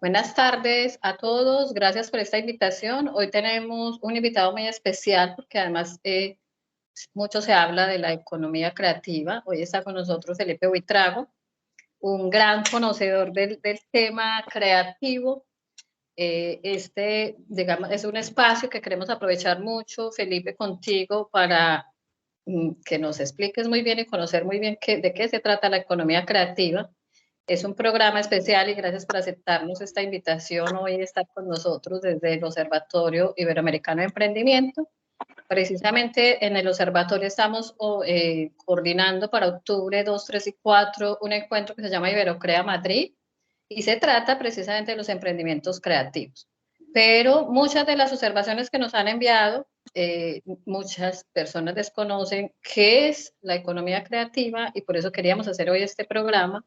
Buenas tardes a todos, gracias por esta invitación. Hoy tenemos un invitado muy especial porque además mucho se habla de la economía creativa. Hoy está con nosotros Felipe Buitrago, un gran conocedor del tema creativo. Digamos, es un espacio que queremos aprovechar mucho, Felipe, contigo para que nos expliques muy bien y conocer muy bien de qué se trata la economía creativa. Es un programa especial y gracias por aceptarnos esta invitación hoy estar con nosotros desde el Observatorio Iberoamericano de Emprendimiento. Precisamente en el observatorio estamos coordinando para octubre 2, 3 y 4 un encuentro que se llama Iberocrea Madrid y se trata precisamente de los emprendimientos creativos. Pero muchas de las observaciones que nos han enviado, muchas personas desconocen qué es la economía creativa y por eso queríamos hacer hoy este programa,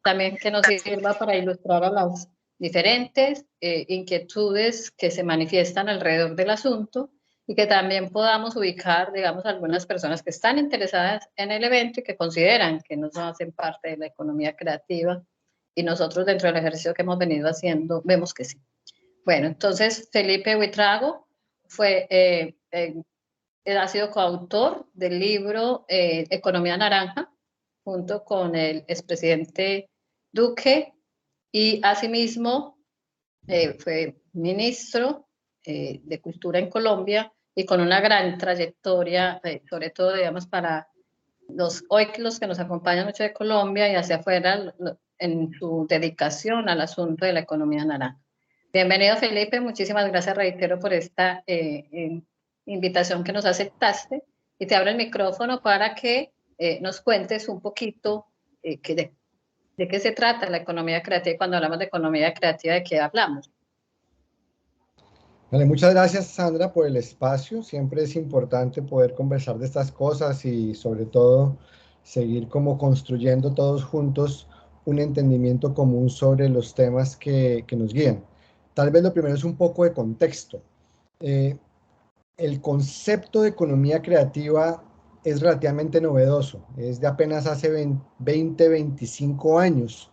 también que nos sirva para ilustrar a las diferentes inquietudes que se manifiestan alrededor del asunto y que también podamos ubicar, digamos, algunas personas que están interesadas en el evento y que consideran que no hacen parte de la economía creativa y nosotros dentro del ejercicio que hemos venido haciendo vemos que sí. Bueno, entonces Felipe Buitrago ha sido coautor del libro Economía Naranja, junto con el expresidente Duque, y asimismo fue ministro de Cultura en Colombia y con una gran trayectoria, sobre todo, digamos, para hoy los que nos acompañan mucho de Colombia y hacia afuera, en su dedicación al asunto de la economía naranja. Bienvenido, Felipe, muchísimas gracias, reitero, por esta invitación que nos aceptaste, y te abro el micrófono para que nos cuentes un poquito de qué se trata la economía creativa. Cuando hablamos de economía creativa, ¿de qué hablamos? Vale, muchas gracias, Sandra, por el espacio. Siempre es importante poder conversar de estas cosas y sobre todo seguir como construyendo todos juntos un entendimiento común sobre los temas que nos guían. Tal vez lo primero es un poco de contexto. El concepto de economía creativa es relativamente novedoso, es de apenas hace 20, 25 años.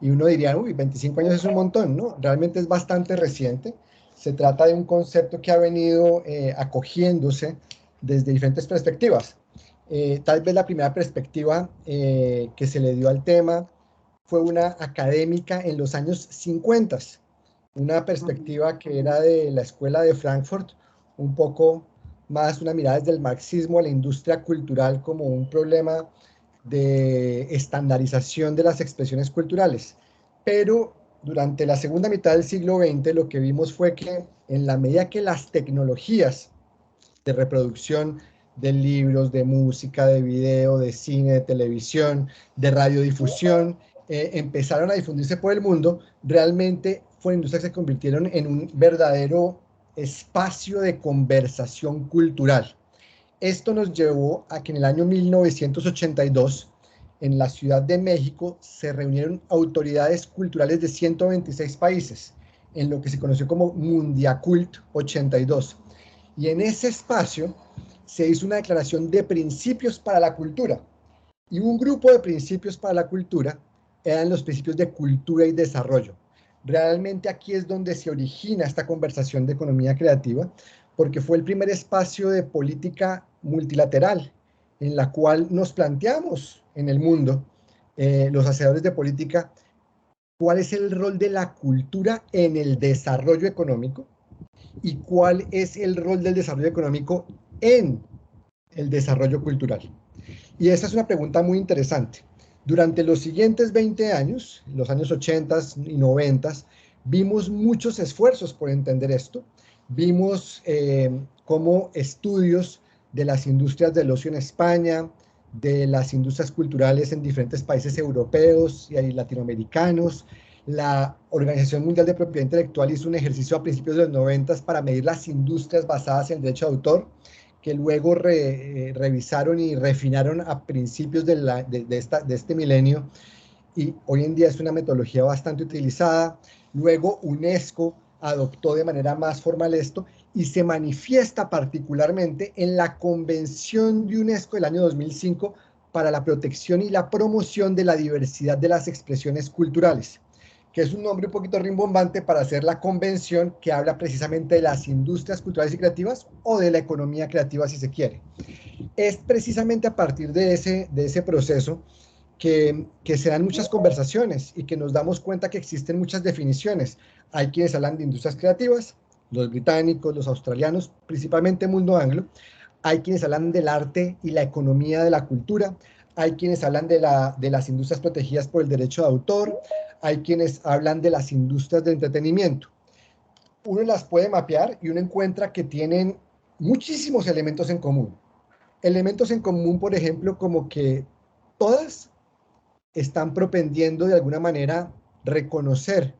Y uno diría, uy, 25 años es un montón, ¿no? Realmente es bastante reciente. Se trata de un concepto que ha venido acogiéndose desde diferentes perspectivas. Tal vez la primera perspectiva que se le dio al tema fue una académica en los años 50, una perspectiva que era de la escuela de Frankfurt, un poco más una mirada desde el marxismo a la industria cultural como un problema de estandarización de las expresiones culturales. Pero durante la segunda mitad del siglo XX lo que vimos fue que en la medida que las tecnologías de reproducción de libros, de música, de video, de cine, de televisión, de radiodifusión, empezaron a difundirse por el mundo, realmente fueron industrias que se convirtieron en un verdadero espacio de conversación cultural. Esto nos llevó a que en el año 1982, en la Ciudad de México, se reunieron autoridades culturales de 126 países, en lo que se conoció como Mundiacult 82. Y en ese espacio se hizo una declaración de principios para la cultura. Y un grupo de principios para la cultura eran los principios de cultura y desarrollo. Realmente aquí es donde se origina esta conversación de economía creativa, porque fue el primer espacio de política multilateral en la cual nos planteamos en el mundo, los hacedores de política, cuál es el rol de la cultura en el desarrollo económico y cuál es el rol del desarrollo económico en el desarrollo cultural. Y esta es una pregunta muy interesante. Durante los siguientes 20 años, los años 80 y 90, vimos muchos esfuerzos por entender esto. Vimos cómo estudios de las industrias del ocio en España, de las industrias culturales en diferentes países europeos y latinoamericanos. La Organización Mundial de Propiedad Intelectual hizo un ejercicio a principios de los 90 para medir las industrias basadas en derecho de autor, que luego revisaron y refinaron a principios de este milenio, y hoy en día es una metodología bastante utilizada. Luego UNESCO adoptó de manera más formal esto y se manifiesta particularmente en la Convención de UNESCO del año 2005 para la protección y la promoción de la diversidad de las expresiones culturales, que es un nombre un poquito rimbombante para hacer la convención que habla precisamente de las industrias culturales y creativas o de la economía creativa, si se quiere. Es precisamente a partir de ese proceso que se dan muchas conversaciones y que nos damos cuenta que existen muchas definiciones. Hay quienes hablan de industrias creativas, los británicos, los australianos, principalmente mundo anglo. Hay quienes hablan del arte y la economía de la cultura. Hay quienes hablan de las industrias protegidas por el derecho de autor. Hay quienes hablan de las industrias del entretenimiento. Uno las puede mapear y uno encuentra que tienen muchísimos elementos en común. Elementos en común, por ejemplo, como que todas están propendiendo de alguna manera reconocer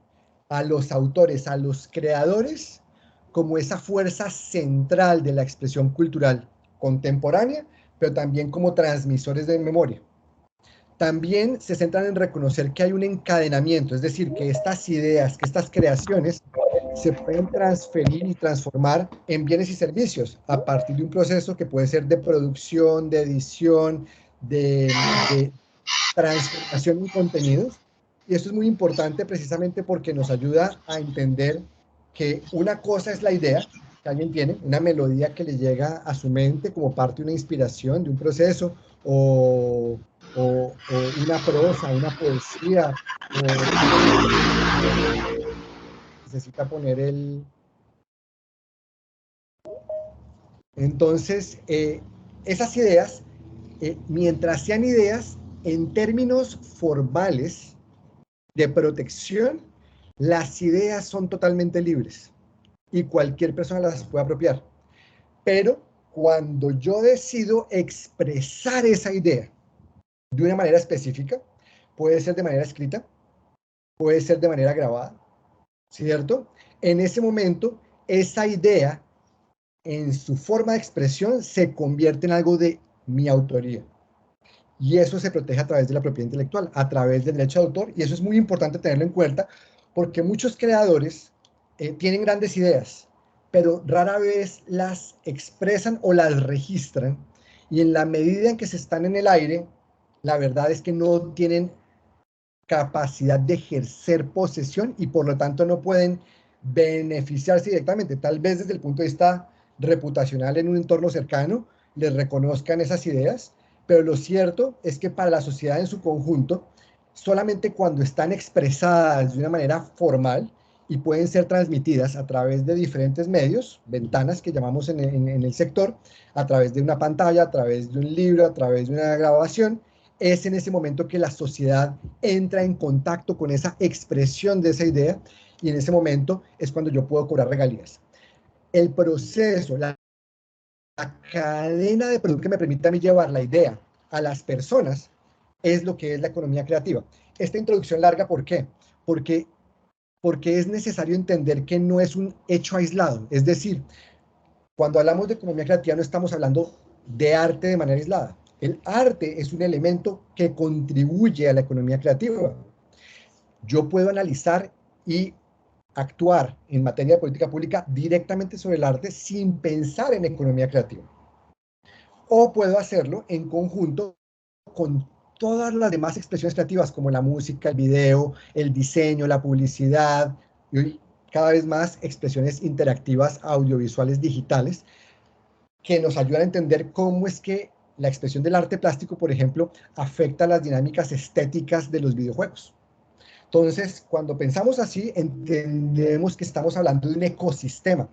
a los autores, a los creadores, como esa fuerza central de la expresión cultural contemporánea, pero también como transmisores de memoria. También se centran en reconocer que hay un encadenamiento, es decir, que estas ideas, que estas creaciones se pueden transferir y transformar en bienes y servicios a partir de un proceso que puede ser de producción, de edición, de transformación en contenidos. Y esto es muy importante precisamente porque nos ayuda a entender que una cosa es la idea que alguien tiene, una melodía que le llega a su mente como parte de una inspiración, de un proceso, o una prosa, una poesía, necesita poner el... Entonces, esas ideas, mientras sean ideas, en términos formales de protección, las ideas son totalmente libres y cualquier persona las puede apropiar. Pero cuando yo decido expresar esa idea de una manera específica, puede ser de manera escrita, puede ser de manera grabada, ¿cierto? En ese momento, esa idea, en su forma de expresión, se convierte en algo de mi autoría. Y eso se protege a través de la propiedad intelectual, a través del derecho de autor, y eso es muy importante tenerlo en cuenta, porque muchos creadores tienen grandes ideas, pero rara vez las expresan o las registran, y en la medida en que se están en el aire, la verdad es que no tienen capacidad de ejercer posesión y por lo tanto no pueden beneficiarse directamente. Tal vez desde el punto de vista reputacional en un entorno cercano les reconozcan esas ideas, pero lo cierto es que para la sociedad en su conjunto, solamente cuando están expresadas de una manera formal y pueden ser transmitidas a través de diferentes medios, ventanas que llamamos en el sector, a través de una pantalla, a través de un libro, a través de una grabación, es en ese momento que la sociedad entra en contacto con esa expresión de esa idea y en ese momento es cuando yo puedo cobrar regalías. El proceso, la cadena de producto que me permite a mí llevar la idea a las personas es lo que es la economía creativa. Esta introducción larga, ¿por qué? Porque es necesario entender que no es un hecho aislado. Es decir, cuando hablamos de economía creativa no estamos hablando de arte de manera aislada. El arte es un elemento que contribuye a la economía creativa. Yo puedo analizar y actuar en materia de política pública directamente sobre el arte sin pensar en economía creativa. O puedo hacerlo en conjunto con todas las demás expresiones creativas como la música, el video, el diseño, la publicidad y cada vez más expresiones interactivas audiovisuales digitales que nos ayudan a entender cómo es que la expresión del arte plástico, por ejemplo, afecta las dinámicas estéticas de los videojuegos. Entonces, cuando pensamos así, entendemos que estamos hablando de un ecosistema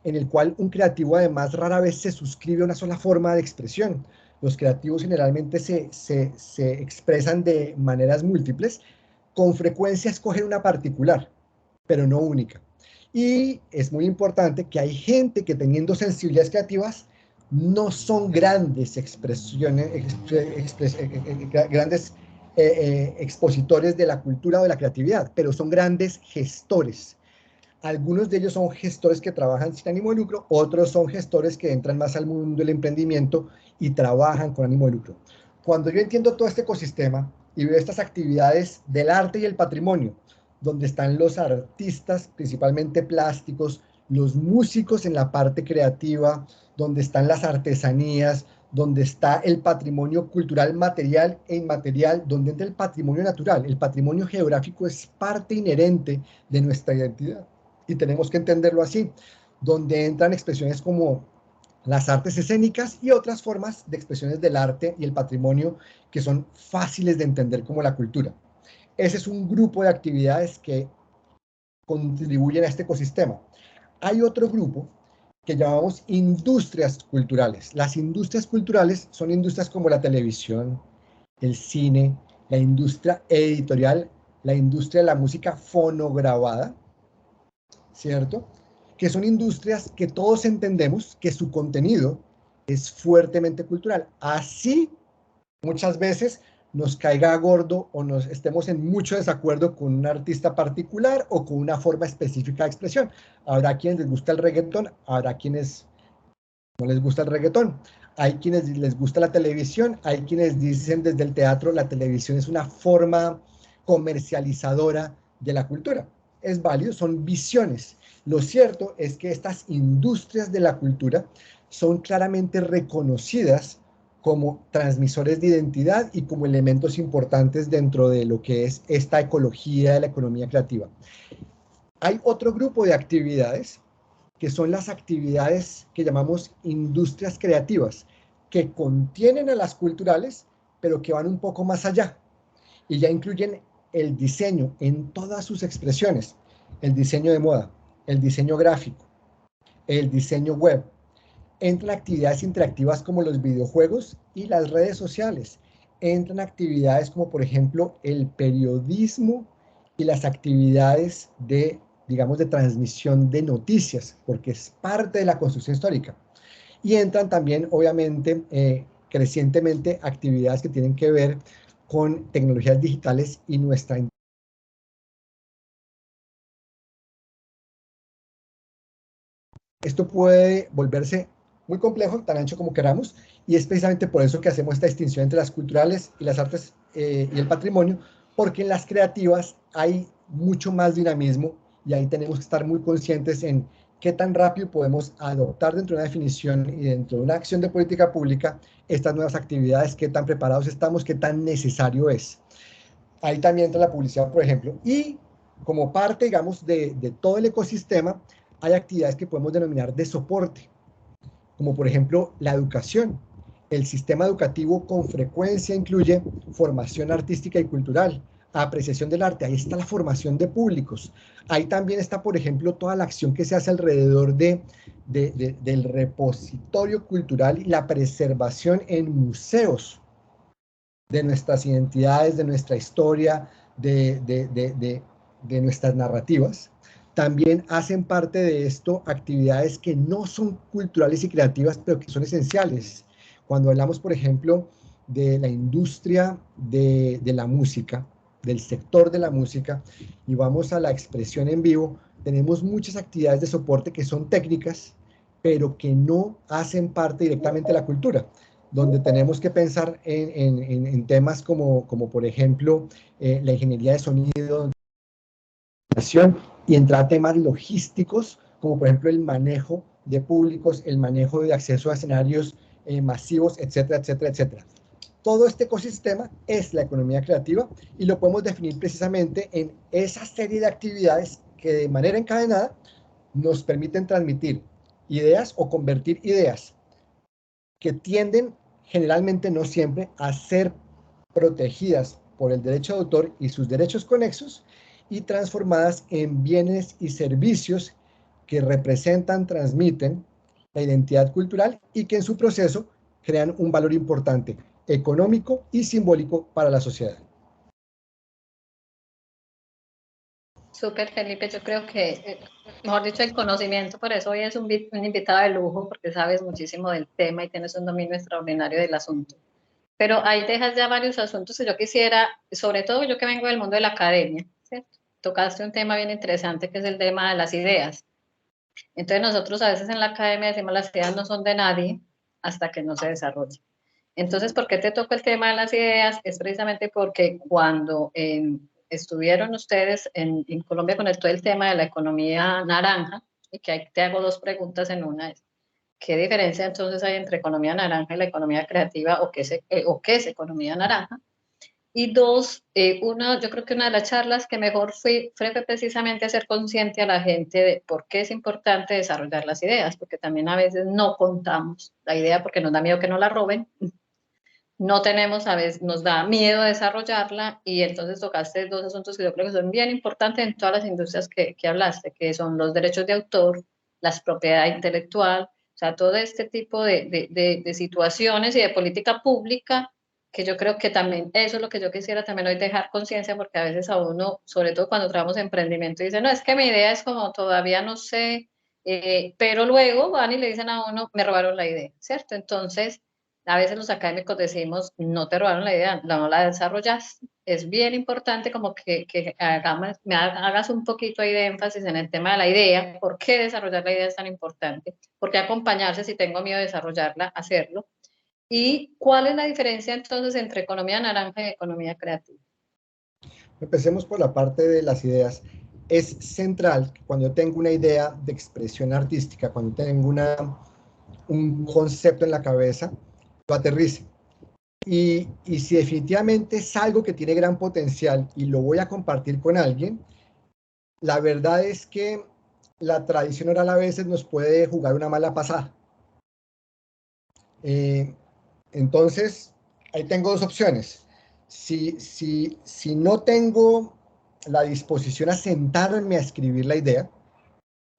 en el cual un creativo además rara vez se suscribe a una sola forma de expresión. Los creativos generalmente se expresan de maneras múltiples, con frecuencia escogen una particular, pero no única. Y es muy importante que hay gente que teniendo sensibilidades creativas no son grandes expresiones, grandes expositores de la cultura o de la creatividad, pero son grandes gestores. Algunos de ellos son gestores que trabajan sin ánimo de lucro, otros son gestores que entran más al mundo del emprendimiento y trabajan con ánimo de lucro. Cuando yo entiendo todo este ecosistema y veo estas actividades del arte y el patrimonio, donde están los artistas, principalmente plásticos, los músicos en la parte creativa, donde están las artesanías, donde está el patrimonio cultural material e inmaterial, donde entra el patrimonio natural. El patrimonio geográfico es parte inherente de nuestra identidad y tenemos que entenderlo así, donde entran expresiones como las artes escénicas y otras formas de expresiones del arte y el patrimonio que son fáciles de entender como la cultura. Ese es un grupo de actividades que contribuyen a este ecosistema. Hay otro grupo que llamamos industrias culturales. Las industrias culturales son industrias como la televisión, el cine, la industria editorial, la industria de la música fonograbada, ¿cierto? Que son industrias que todos entendemos que su contenido es fuertemente cultural. Así, muchas veces nos caiga gordo o nos estemos en mucho desacuerdo con un artista particular o con una forma específica de expresión. Habrá quienes les gusta el reggaetón, habrá quienes no les gusta el reggaetón. Hay quienes les gusta la televisión, hay quienes dicen desde el teatro la televisión es una forma comercializadora de la cultura. Es válido, son visiones. Lo cierto es que estas industrias de la cultura son claramente reconocidas como transmisores de identidad y como elementos importantes dentro de lo que es esta ecología de la economía creativa. Hay otro grupo de actividades que son las actividades que llamamos industrias creativas, que contienen a las culturales, pero que van un poco más allá y ya incluyen el diseño en todas sus expresiones, el diseño de moda, el diseño gráfico, el diseño web. Entran actividades interactivas como los videojuegos y las redes sociales. Entran actividades como, por ejemplo, el periodismo y las actividades de, digamos, de transmisión de noticias, porque es parte de la construcción histórica. Y entran también, obviamente, crecientemente, actividades que tienen que ver con tecnologías digitales y nuestra. Esto puede volverse muy complejo, tan ancho como queramos, y es precisamente por eso que hacemos esta distinción entre las culturales y las artes y el patrimonio, porque en las creativas hay mucho más dinamismo y ahí tenemos que estar muy conscientes en qué tan rápido podemos adoptar dentro de una definición y dentro de una acción de política pública estas nuevas actividades, qué tan preparados estamos, qué tan necesario es. Ahí también entra la publicidad, por ejemplo, y como parte, digamos, de todo el ecosistema, hay actividades que podemos denominar de soporte, como por ejemplo la educación. El sistema educativo con frecuencia incluye formación artística y cultural, apreciación del arte, ahí está la formación de públicos. Ahí también está, por ejemplo, toda la acción que se hace alrededor del repositorio cultural y la preservación en museos de nuestras identidades, de nuestra historia, de nuestras narrativas. También hacen parte de esto actividades que no son culturales y creativas, pero que son esenciales. Cuando hablamos, por ejemplo, de la industria de la música, del sector de la música, y vamos a la expresión en vivo, tenemos muchas actividades de soporte que son técnicas, pero que no hacen parte directamente de la cultura, donde tenemos que pensar en temas como por ejemplo la ingeniería de sonido y entrar a temas logísticos como por ejemplo el manejo de públicos, el manejo de acceso a escenarios masivos, etcétera, etcétera, etcétera. Todo este ecosistema es la economía creativa y lo podemos definir precisamente en esa serie de actividades que de manera encadenada nos permiten transmitir ideas o convertir ideas que tienden generalmente, no siempre, a ser protegidas por el derecho de autor y sus derechos conexos y transformadas en bienes y servicios que representan, transmiten la identidad cultural y que en su proceso crean un valor importante económico y simbólico para la sociedad. Súper, Felipe, yo creo que, mejor dicho, el conocimiento, por eso hoy es un invitado de lujo, porque sabes muchísimo del tema y tienes un dominio extraordinario del asunto. Pero ahí dejas ya varios asuntos que yo quisiera, sobre todo yo que vengo del mundo de la academia, ¿cierto? Tocaste un tema bien interesante que es el tema de las ideas. Entonces nosotros a veces en la academia decimos las ideas no son de nadie hasta que no se desarrollen. Entonces, ¿por qué te toco el tema de las ideas? Es precisamente porque cuando estuvieron ustedes en Colombia con todo el tema de la economía naranja, y que ahí te hago dos preguntas en una, ¿qué diferencia entonces hay entre economía naranja y la economía creativa, o qué es economía naranja? Y dos, yo creo que una de las charlas que mejor fue precisamente hacer consciente a la gente de por qué es importante desarrollar las ideas, porque también a veces no contamos la idea porque nos da miedo que nos la roben, no tenemos, a veces nos da miedo desarrollarla, y entonces tocaste dos asuntos que yo creo que son bien importantes en todas las industrias que hablaste, que son los derechos de autor, las propiedad intelectual, o sea, todo este tipo de situaciones y de política pública, que yo creo que también eso es lo que yo quisiera también hoy dejar conciencia, porque a veces a uno, sobre todo cuando trabajamos en emprendimiento, dice, no, es que mi idea es como todavía no sé, pero luego van y le dicen a uno, me robaron la idea, ¿cierto? Entonces, a veces los académicos decimos, no te robaron la idea, no la desarrollas. Es bien importante como que hagas un poquito ahí de énfasis en el tema de la idea. ¿Por qué desarrollar la idea es tan importante? ¿Por qué acompañarse si tengo miedo de desarrollarla, hacerlo? ¿Y cuál es la diferencia entonces entre economía naranja y economía creativa? Empecemos por la parte de las ideas. Es central que cuando yo tengo una idea de expresión artística, cuando tengo un concepto en la cabeza, lo aterrice. Y si definitivamente es algo que tiene gran potencial y lo voy a compartir con alguien, la verdad es que la tradición oral a veces nos puede jugar una mala pasada. Entonces, ahí tengo dos opciones. Si no tengo la disposición a sentarme a escribir la idea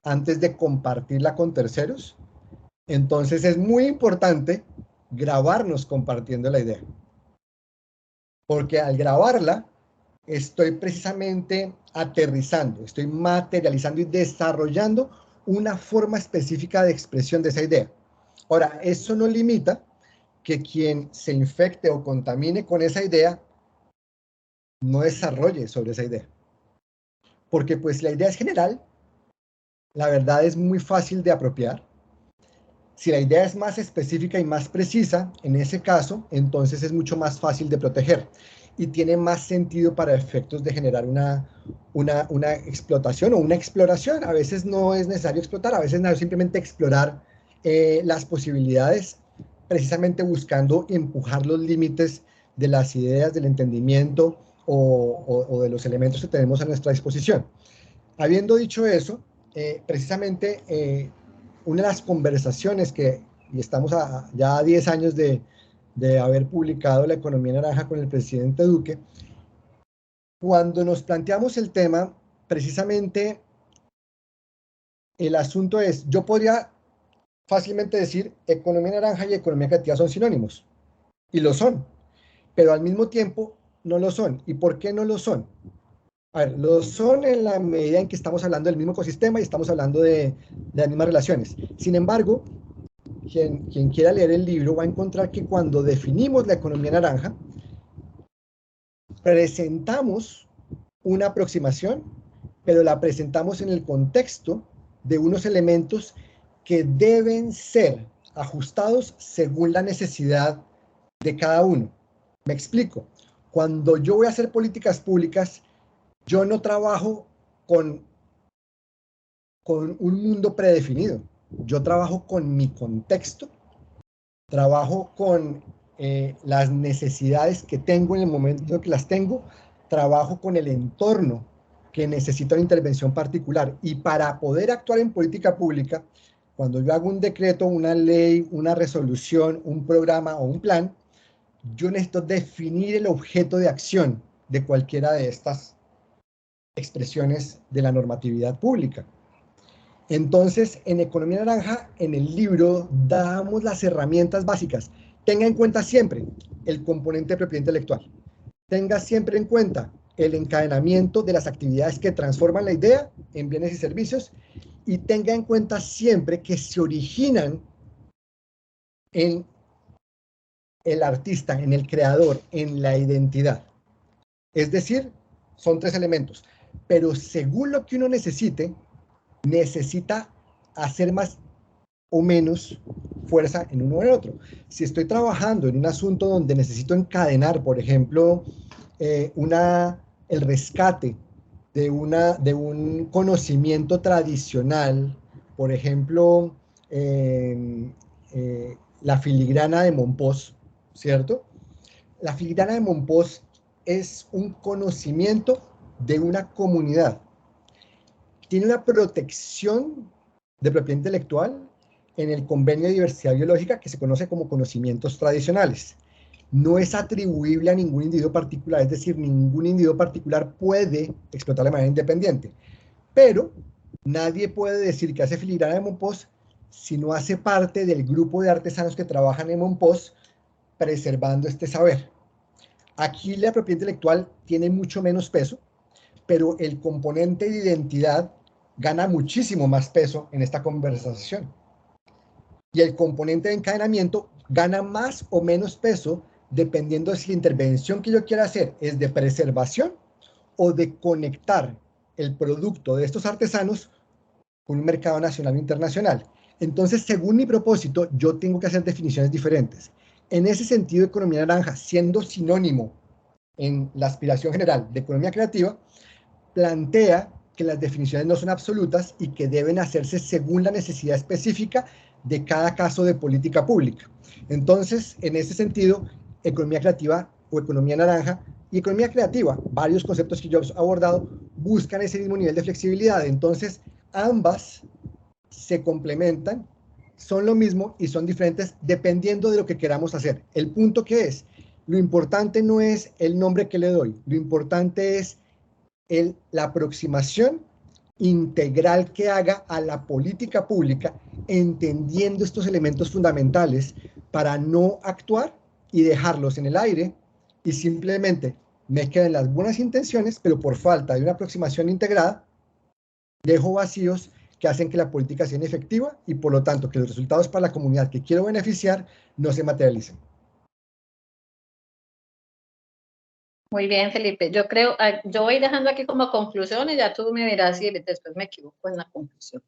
antes de compartirla con terceros, entonces es muy importante grabarnos compartiendo la idea. Porque al grabarla, estoy precisamente aterrizando, estoy materializando y desarrollando una forma específica de expresión de esa idea. Ahora, eso no limita que quien se infecte o contamine con esa idea no desarrolle sobre esa idea. Porque pues la idea es general, la verdad es muy fácil de apropiar. Si la idea es más específica y más precisa, en ese caso, entonces es mucho más fácil de proteger y tiene más sentido para efectos de generar una explotación o una exploración. A veces no es necesario explotar, a veces simplemente explorar las posibilidades, precisamente buscando empujar los límites de las ideas, del entendimiento o de los elementos que tenemos a nuestra disposición. Habiendo dicho eso, precisamente una de las conversaciones y estamos ya a 10 años de haber publicado La Economía Naranja con el presidente Duque, cuando nos planteamos el tema, precisamente el asunto es, yo podría fácilmente decir, economía naranja y economía creativa son sinónimos, y lo son, pero al mismo tiempo no lo son. ¿Y por qué no lo son? A ver, lo son en la medida en que estamos hablando del mismo ecosistema y estamos hablando de las mismas relaciones. Sin embargo, quien quiera leer el libro va a encontrar que cuando definimos la economía naranja, presentamos una aproximación, pero la presentamos en el contexto de unos elementos que deben ser ajustados según la necesidad de cada uno. Me explico. Cuando yo voy a hacer políticas públicas, yo no trabajo con un mundo predefinido. Yo trabajo con mi contexto, trabajo con las necesidades que tengo en el momento en que las tengo, trabajo con el entorno que necesita una intervención particular. Y para poder actuar en política pública, cuando yo hago un decreto, una ley, una resolución, un programa o un plan, yo necesito definir el objeto de acción de cualquiera de estas expresiones de la normatividad pública. Entonces, en Economía Naranja, en el libro, damos las herramientas básicas. Tenga en cuenta siempre el componente de propiedad intelectual. Tenga siempre en cuenta el encadenamiento de las actividades que transforman la idea en bienes y servicios, y tenga en cuenta siempre que se originan en el artista, en el creador, en la identidad. Es decir, son tres elementos, pero según lo que uno necesita hacer más o menos fuerza en uno o en el otro. Si estoy trabajando en un asunto donde necesito encadenar, por ejemplo, el rescate de un conocimiento tradicional, por ejemplo, la filigrana de Mompós, ¿cierto? La filigrana de Mompós es un conocimiento de una comunidad. Tiene una protección de propiedad intelectual en el Convenio de Diversidad Biológica que se conoce como conocimientos tradicionales. No es atribuible a ningún individuo particular, es decir, ningún individuo particular puede explotar de manera independiente. Pero nadie puede decir que hace filigrana de Mompós si no hace parte del grupo de artesanos que trabajan en Mompós preservando este saber. Aquí la propiedad intelectual tiene mucho menos peso, pero el componente de identidad gana muchísimo más peso en esta conversación. Y el componente de encadenamiento gana más o menos peso dependiendo de si la intervención que yo quiera hacer es de preservación o de conectar el producto de estos artesanos con un mercado nacional o internacional. Entonces, según mi propósito, yo tengo que hacer definiciones diferentes. En ese sentido, economía naranja, siendo sinónimo en la aspiración general de economía creativa, plantea que las definiciones no son absolutas y que deben hacerse según la necesidad específica de cada caso de política pública. Entonces, en ese sentido, economía creativa o economía naranja y economía creativa, varios conceptos que yo he abordado, buscan ese mismo nivel de flexibilidad. Entonces, ambas se complementan, son lo mismo y son diferentes dependiendo de lo que queramos hacer. El punto que es, lo importante no es el nombre que le doy, lo importante es la aproximación integral que haga a la política pública, entendiendo estos elementos fundamentales para no actuar y dejarlos en el aire y simplemente me quedan las buenas intenciones, pero por falta de una aproximación integrada, dejo vacíos que hacen que la política sea inefectiva y por lo tanto que los resultados para la comunidad que quiero beneficiar no se materialicen. Muy bien, Felipe. Yo creo, yo voy dejando aquí como conclusión y ya tú me dirás si después me equivoco en la conclusión.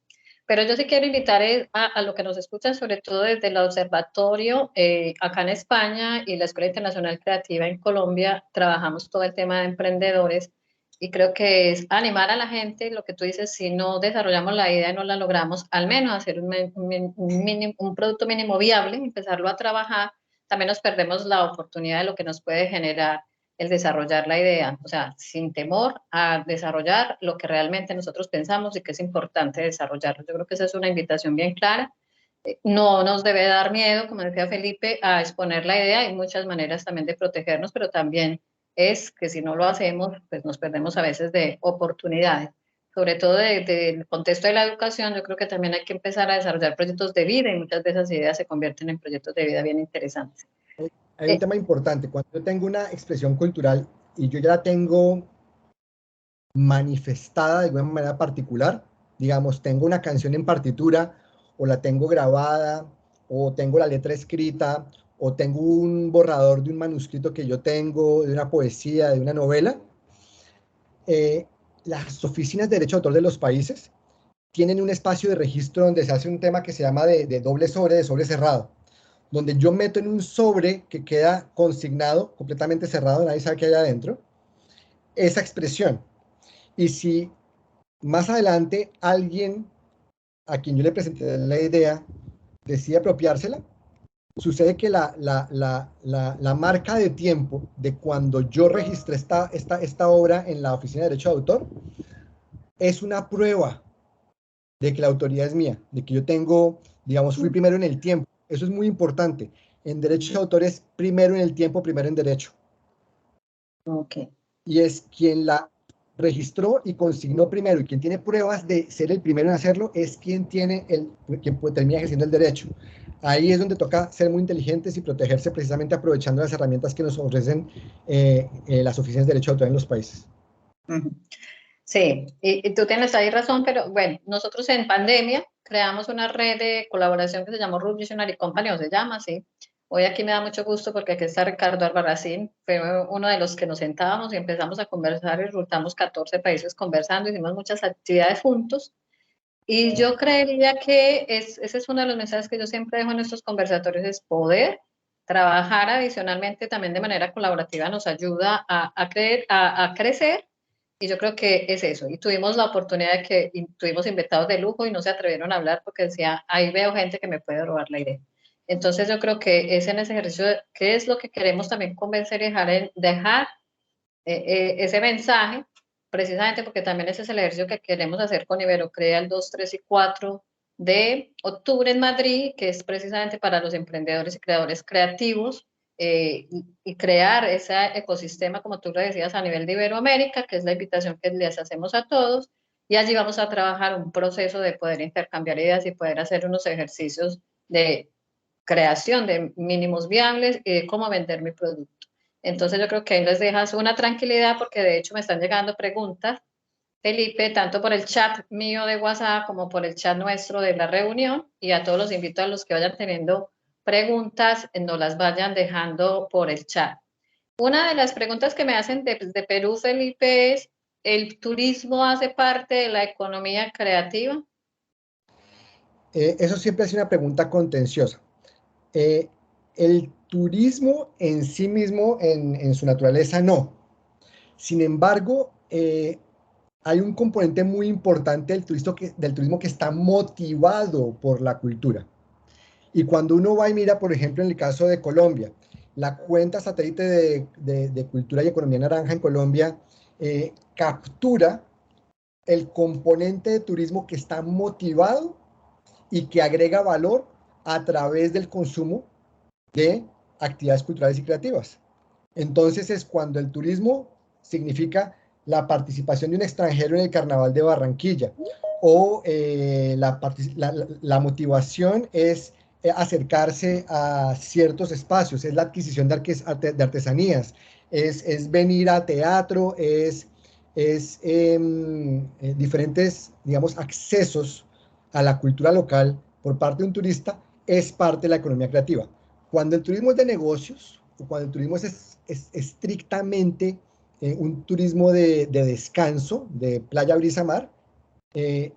Pero yo sí quiero invitar a lo que nos escuchan, sobre todo desde el observatorio acá en España y la Escuela Internacional Creativa en Colombia, trabajamos todo el tema de emprendedores y creo que es animar a la gente, lo que tú dices, si no desarrollamos la idea y no la logramos, al menos hacer un producto mínimo viable, empezarlo a trabajar, también nos perdemos la oportunidad de lo que nos puede generar el desarrollar la idea, o sea, sin temor a desarrollar lo que realmente nosotros pensamos y que es importante desarrollarlo. Yo creo que esa es una invitación bien clara. No nos debe dar miedo, como decía Felipe, a exponer la idea. Hay muchas maneras también de protegernos, pero también es que si no lo hacemos, pues nos perdemos a veces de oportunidades. Sobre todo del contexto de la educación, yo creo que también hay que empezar a desarrollar proyectos de vida y muchas de esas ideas se convierten en proyectos de vida bien interesantes. Hay un tema importante, cuando yo tengo una expresión cultural y yo ya la tengo manifestada de alguna manera particular, digamos, tengo una canción en partitura o la tengo grabada o tengo la letra escrita o tengo un borrador de un manuscrito que yo tengo, de una poesía, de una novela, las oficinas de derecho de autor de los países tienen un espacio de registro donde se hace un tema que se llama de doble sobre, de sobre cerrado, donde yo meto en un sobre que queda consignado, completamente cerrado, nadie sabe qué hay adentro, esa expresión. Y si más adelante alguien a quien yo le presenté la idea decide apropiársela, sucede que la marca de tiempo de cuando yo registré esta obra en la Oficina de Derecho de Autor es una prueba de que la autoría es mía, de que yo tengo, digamos, fui primero en el tiempo. Eso es muy importante. En derecho de autor es primero en el tiempo, primero en derecho. Ok. Y es quien la registró y consignó primero y quien tiene pruebas de ser el primero en hacerlo es quien tiene quien termina ejerciendo el derecho. Ahí es donde toca ser muy inteligentes y protegerse precisamente aprovechando las herramientas que nos ofrecen las oficinas de derecho de autor en los países. Sí, y tú tienes ahí razón, pero bueno, nosotros en pandemia creamos una red de colaboración que se llamó Root Visionary Company, o se llama así. Hoy aquí me da mucho gusto porque aquí está Ricardo Albarracín, fue uno de los que nos sentábamos y empezamos a conversar y rotamos 14 países conversando, hicimos muchas actividades juntos. Y yo creería que ese es uno de los mensajes que yo siempre dejo en nuestros conversatorios, es poder trabajar adicionalmente también de manera colaborativa nos ayuda a crecer Y yo creo que es eso. Y tuvimos la oportunidad de que tuvimos invitados de lujo y no se atrevieron a hablar porque decía, ahí veo gente que me puede robar la idea. Entonces yo creo que es en ese ejercicio, ¿qué es lo que queremos también convencer y dejar ese mensaje? Precisamente porque también ese es el ejercicio que queremos hacer con Iberocrea el 2, 3 y 4 de octubre en Madrid, que es precisamente para los emprendedores y creadores creativos, y crear ese ecosistema, como tú lo decías, a nivel de Iberoamérica, que es la invitación que les hacemos a todos, y allí vamos a trabajar un proceso de poder intercambiar ideas y poder hacer unos ejercicios de creación de mínimos viables y de cómo vender mi producto. Entonces yo creo que ahí les dejas una tranquilidad porque de hecho me están llegando preguntas, Felipe, tanto por el chat mío de WhatsApp como por el chat nuestro de la reunión, y a todos los invito a los que vayan teniendo preguntas, nos las vayan dejando por el chat. Una de las preguntas que me hacen de Perú, Felipe, es, ¿el turismo hace parte de la economía creativa? Eso siempre es una pregunta contenciosa. El turismo en sí mismo, en su naturaleza, no. Sin embargo, hay un componente muy importante del turismo que está motivado por la cultura. Y cuando uno va y mira, por ejemplo, en el caso de Colombia, la cuenta satélite de Cultura y Economía Naranja en Colombia captura el componente de turismo que está motivado y que agrega valor a través del consumo de actividades culturales y creativas. Entonces es cuando el turismo significa la participación de un extranjero en el Carnaval de Barranquilla, o la motivación es acercarse a ciertos espacios, es la adquisición de artesanías, es venir a teatro, es diferentes, digamos, accesos a la cultura local por parte de un turista, es parte de la economía creativa. Cuando el turismo es de negocios, o cuando el turismo es estrictamente un turismo de descanso, de playa, brisa, mar, eh,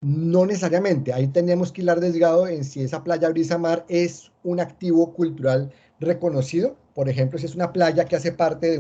no necesariamente. Ahí tenemos que hilar desgado en si esa playa, brisa, mar es un activo cultural reconocido. Por ejemplo, si es una playa que hace parte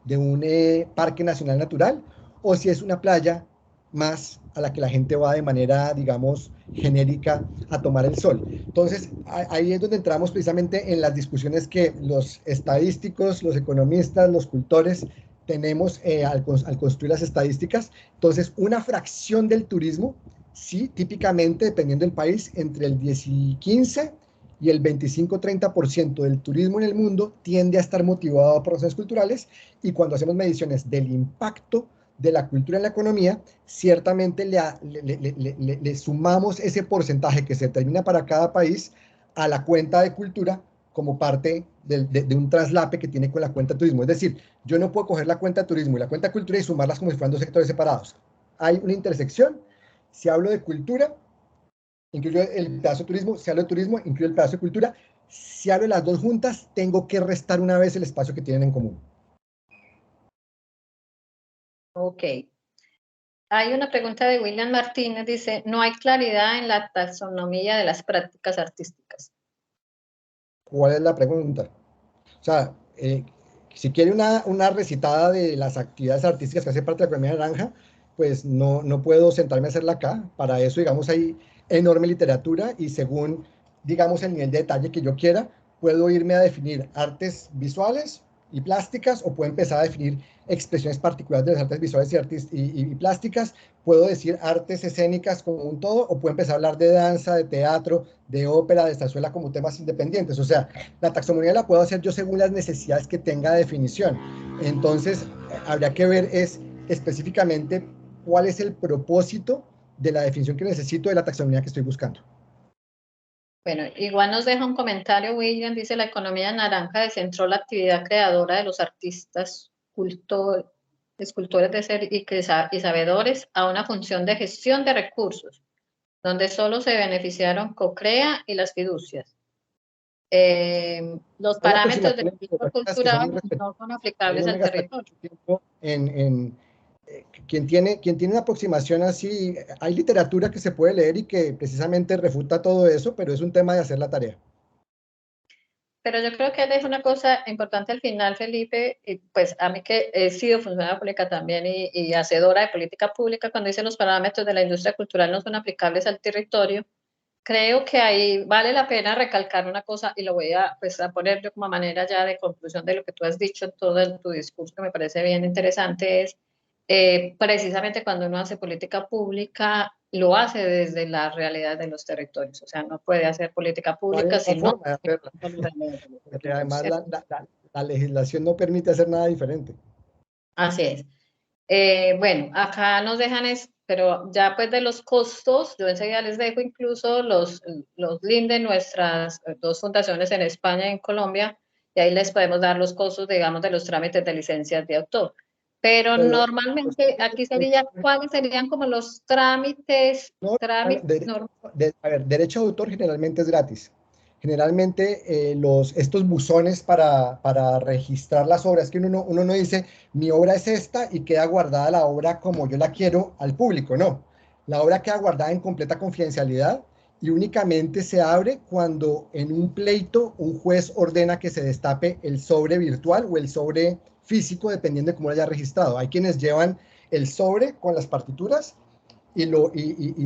de un parque nacional natural, o si es una playa más a la que la gente va de manera, digamos, genérica a tomar el sol. Entonces, ahí es donde entramos precisamente en las discusiones que los estadísticos, los economistas, los cultores tenemos al construir las estadísticas. Entonces, una fracción del turismo, sí, típicamente, dependiendo del país, entre el 10 y 15 y el 25-30% del turismo en el mundo tiende a estar motivado por razones culturales, y cuando hacemos mediciones del impacto de la cultura en la economía, ciertamente le sumamos ese porcentaje que se determina para cada país a la cuenta de cultura como parte de un traslape que tiene con la cuenta de turismo. Es decir, yo no puedo coger la cuenta de turismo y la cuenta de cultura y sumarlas como si fueran dos sectores separados. Hay una intersección. Si hablo de cultura, incluyo el pedazo de turismo. Si hablo de turismo, incluyo el pedazo de cultura. Si hablo de las dos juntas, tengo que restar una vez el espacio que tienen en común. Ok. Hay una pregunta de William Martínez, dice, no hay claridad en la taxonomía de las prácticas artísticas. ¿Cuál es la pregunta? O sea, si quiere una recitada de las actividades artísticas que hace parte de la Economía Naranja, pues no puedo sentarme a hacerla acá. Para eso, digamos, hay enorme literatura, y según, digamos, el nivel de detalle que yo quiera, puedo irme a definir artes visuales y plásticas, o puedo empezar a definir expresiones particulares de las artes visuales y plásticas. Puedo decir artes escénicas como un todo, o puedo empezar a hablar de danza, de teatro, de ópera, de zarzuela como temas independientes. O sea, la taxonomía la puedo hacer yo según las necesidades que tenga de definición. Entonces, habría que ver específicamente cuál es el propósito de la definición que necesito de la taxonomía que estoy buscando. Bueno, igual nos deja un comentario, William, dice, la economía naranja descentró la actividad creadora de los artistas, escultores de ser y sabedores a una función de gestión de recursos, donde solo se beneficiaron COCREA y las fiducias. Los Son parámetros del aproximaciones turismo que son cultural muy no son respetables. aplicables No al me gastaría territorio. mucho tiempo quien tiene una aproximación así. Hay literatura que se puede leer y que precisamente refuta todo eso, pero es un tema de hacer la tarea. pero yo creo que él es una cosa importante al final, Felipe, y pues a mí que he sido funcionaria pública también y hacedora de política pública, cuando dice los parámetros de la industria cultural no son aplicables al territorio, creo que ahí vale la pena recalcar una cosa y lo voy a, pues, a poner yo como manera ya de conclusión de lo que tú has dicho en todo tu discurso, que me parece bien interesante, es precisamente cuando uno hace política pública, lo hace desde la realidad de los territorios. O sea, no puede hacer política No hay pública otra si no forma de hacerla, con la realidad de los porque territorios, además ¿cierto? la legislación no permite hacer nada diferente. Así es. Bueno, acá nos dejan es, pero ya pues de los costos, yo enseguida les dejo incluso los links de nuestras dos fundaciones en España y en Colombia, y ahí les podemos dar los costos, digamos, de los trámites de licencias de autor. Pero Pero los normalmente trámites aquí sería, ¿cuáles serían como los trámites, no, a ver, derecho de autor generalmente es gratis. Generalmente estos buzones para registrar las obras, que uno no dice, mi obra es esta y queda guardada la obra como yo la quiero al público, no. La obra queda guardada en completa confidencialidad y únicamente se abre cuando en un pleito un juez ordena que se destape el sobre virtual o el sobre físico, dependiendo de cómo lo haya registrado. Hay quienes llevan el sobre con las partituras y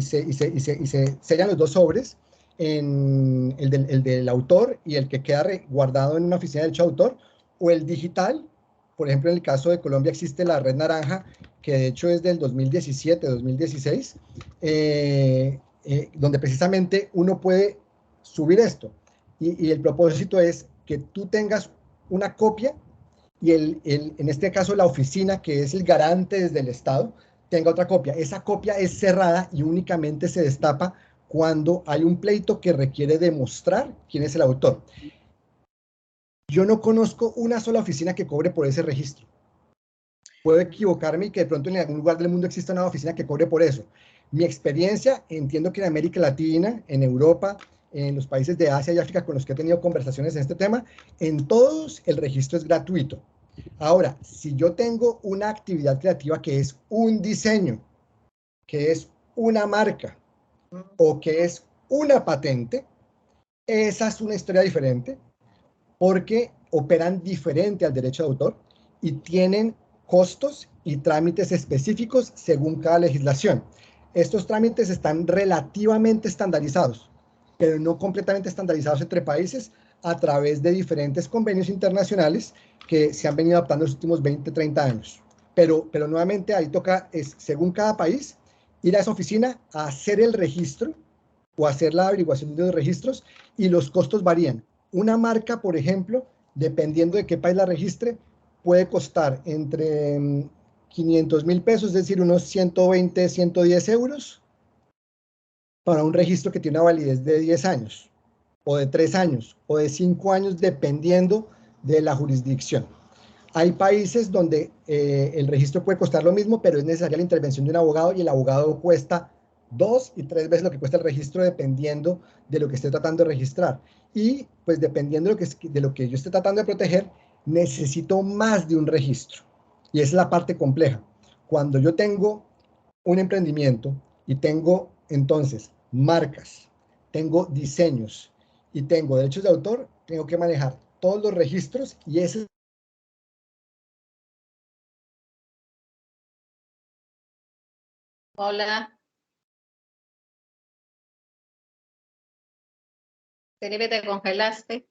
se sellan los dos sobres, en el del autor y el que queda guardado en una oficina del autor, o el digital. Por ejemplo, en el caso de Colombia existe la Red Naranja, que de hecho es del 2017, 2016, donde precisamente uno puede subir esto. Y el propósito es que tú tengas una copia y en este caso la oficina, que es el garante desde el Estado, tenga otra copia. Esa copia es cerrada y únicamente se destapa cuando hay un pleito que requiere demostrar quién es el autor. Yo no conozco una sola oficina que cobre por ese registro. Puedo equivocarme y que de pronto en algún lugar del mundo exista una oficina que cobre por eso. Mi experiencia, entiendo que en América Latina, en Europa, en los países de Asia y África con los que he tenido conversaciones en este tema, en todos el registro es gratuito. Ahora, si yo tengo una actividad creativa que es un diseño, que es una marca o que es una patente, esa es una historia diferente porque operan diferente al derecho de autor y tienen costos y trámites específicos según cada legislación. Estos trámites están relativamente estandarizados, pero no completamente estandarizados entre países a través de diferentes convenios internacionales que se han venido adaptando en los últimos 20, 30 años. Pero nuevamente ahí toca, según cada país, ir a esa oficina a hacer el registro o hacer la averiguación de los registros y los costos varían. Una marca, por ejemplo, dependiendo de qué país la registre, puede costar entre 500.000 pesos, es decir, unos 120, 110 euros para un registro que tiene una validez de 10 años, o de 3 años, o de 5 años, dependiendo de la jurisdicción. Hay países donde el registro puede costar lo mismo, pero es necesaria la intervención de un abogado y el abogado cuesta 2 y 3 veces lo que cuesta el registro dependiendo de lo que esté tratando de registrar. Y pues dependiendo de lo que yo esté tratando de proteger, necesito más de un registro. Y esa es la parte compleja. Cuando yo tengo un emprendimiento y tengo entonces marcas, tengo diseños y tengo derechos de autor, tengo que manejar todos los registros y ese. Hola, Felipe, te congelaste.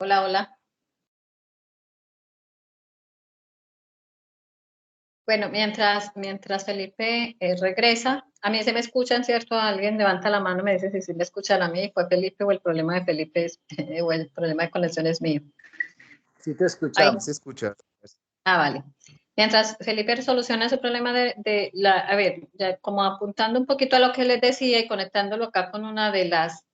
Hola, hola. Bueno, mientras Felipe regresa, a mí se me escuchan, ¿cierto? Alguien levanta la mano, me dice si sí me escuchan a mí, fue Felipe o el problema de Felipe es, o el problema de conexión es mío. Sí te Ahí, escuchamos, sí escuchas. vale. Mientras Felipe soluciona ese problema de la, a ver, ya como apuntando un poquito a lo que les decía y conectándolo acá con una de las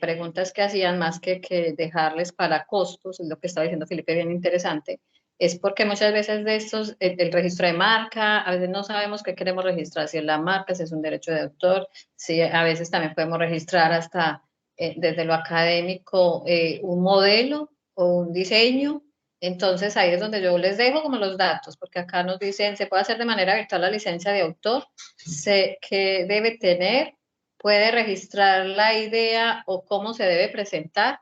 preguntas que hacían más que dejarles para costos, es lo que estaba diciendo Felipe, bien interesante, es porque muchas veces de estos, el registro de marca, a veces no sabemos qué queremos registrar, si es la marca, si es un derecho de autor, si a veces también podemos registrar hasta desde lo académico un modelo o un diseño, Entonces ahí es donde yo les dejo como los datos, porque acá nos dicen, se puede hacer de manera virtual la licencia de autor, que debe tener, puede registrar la idea o cómo se debe presentar.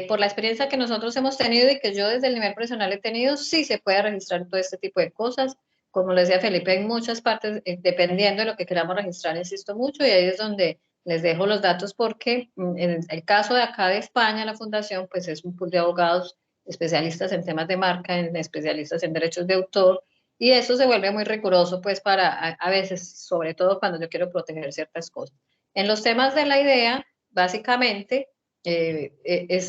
Por la experiencia que nosotros hemos tenido y que yo desde el nivel profesional he tenido, sí se puede registrar todo este tipo de cosas. Como les decía Felipe, en muchas partes, dependiendo de lo que queramos registrar, insisto mucho, y ahí es donde les dejo los datos porque en el caso de acá de España, la fundación, pues es un pool de abogados especialistas en temas de marca, en especialistas en derechos de autor, y eso se vuelve muy riguroso, pues para a veces, sobre todo cuando yo quiero proteger ciertas cosas. En los temas de la idea, básicamente,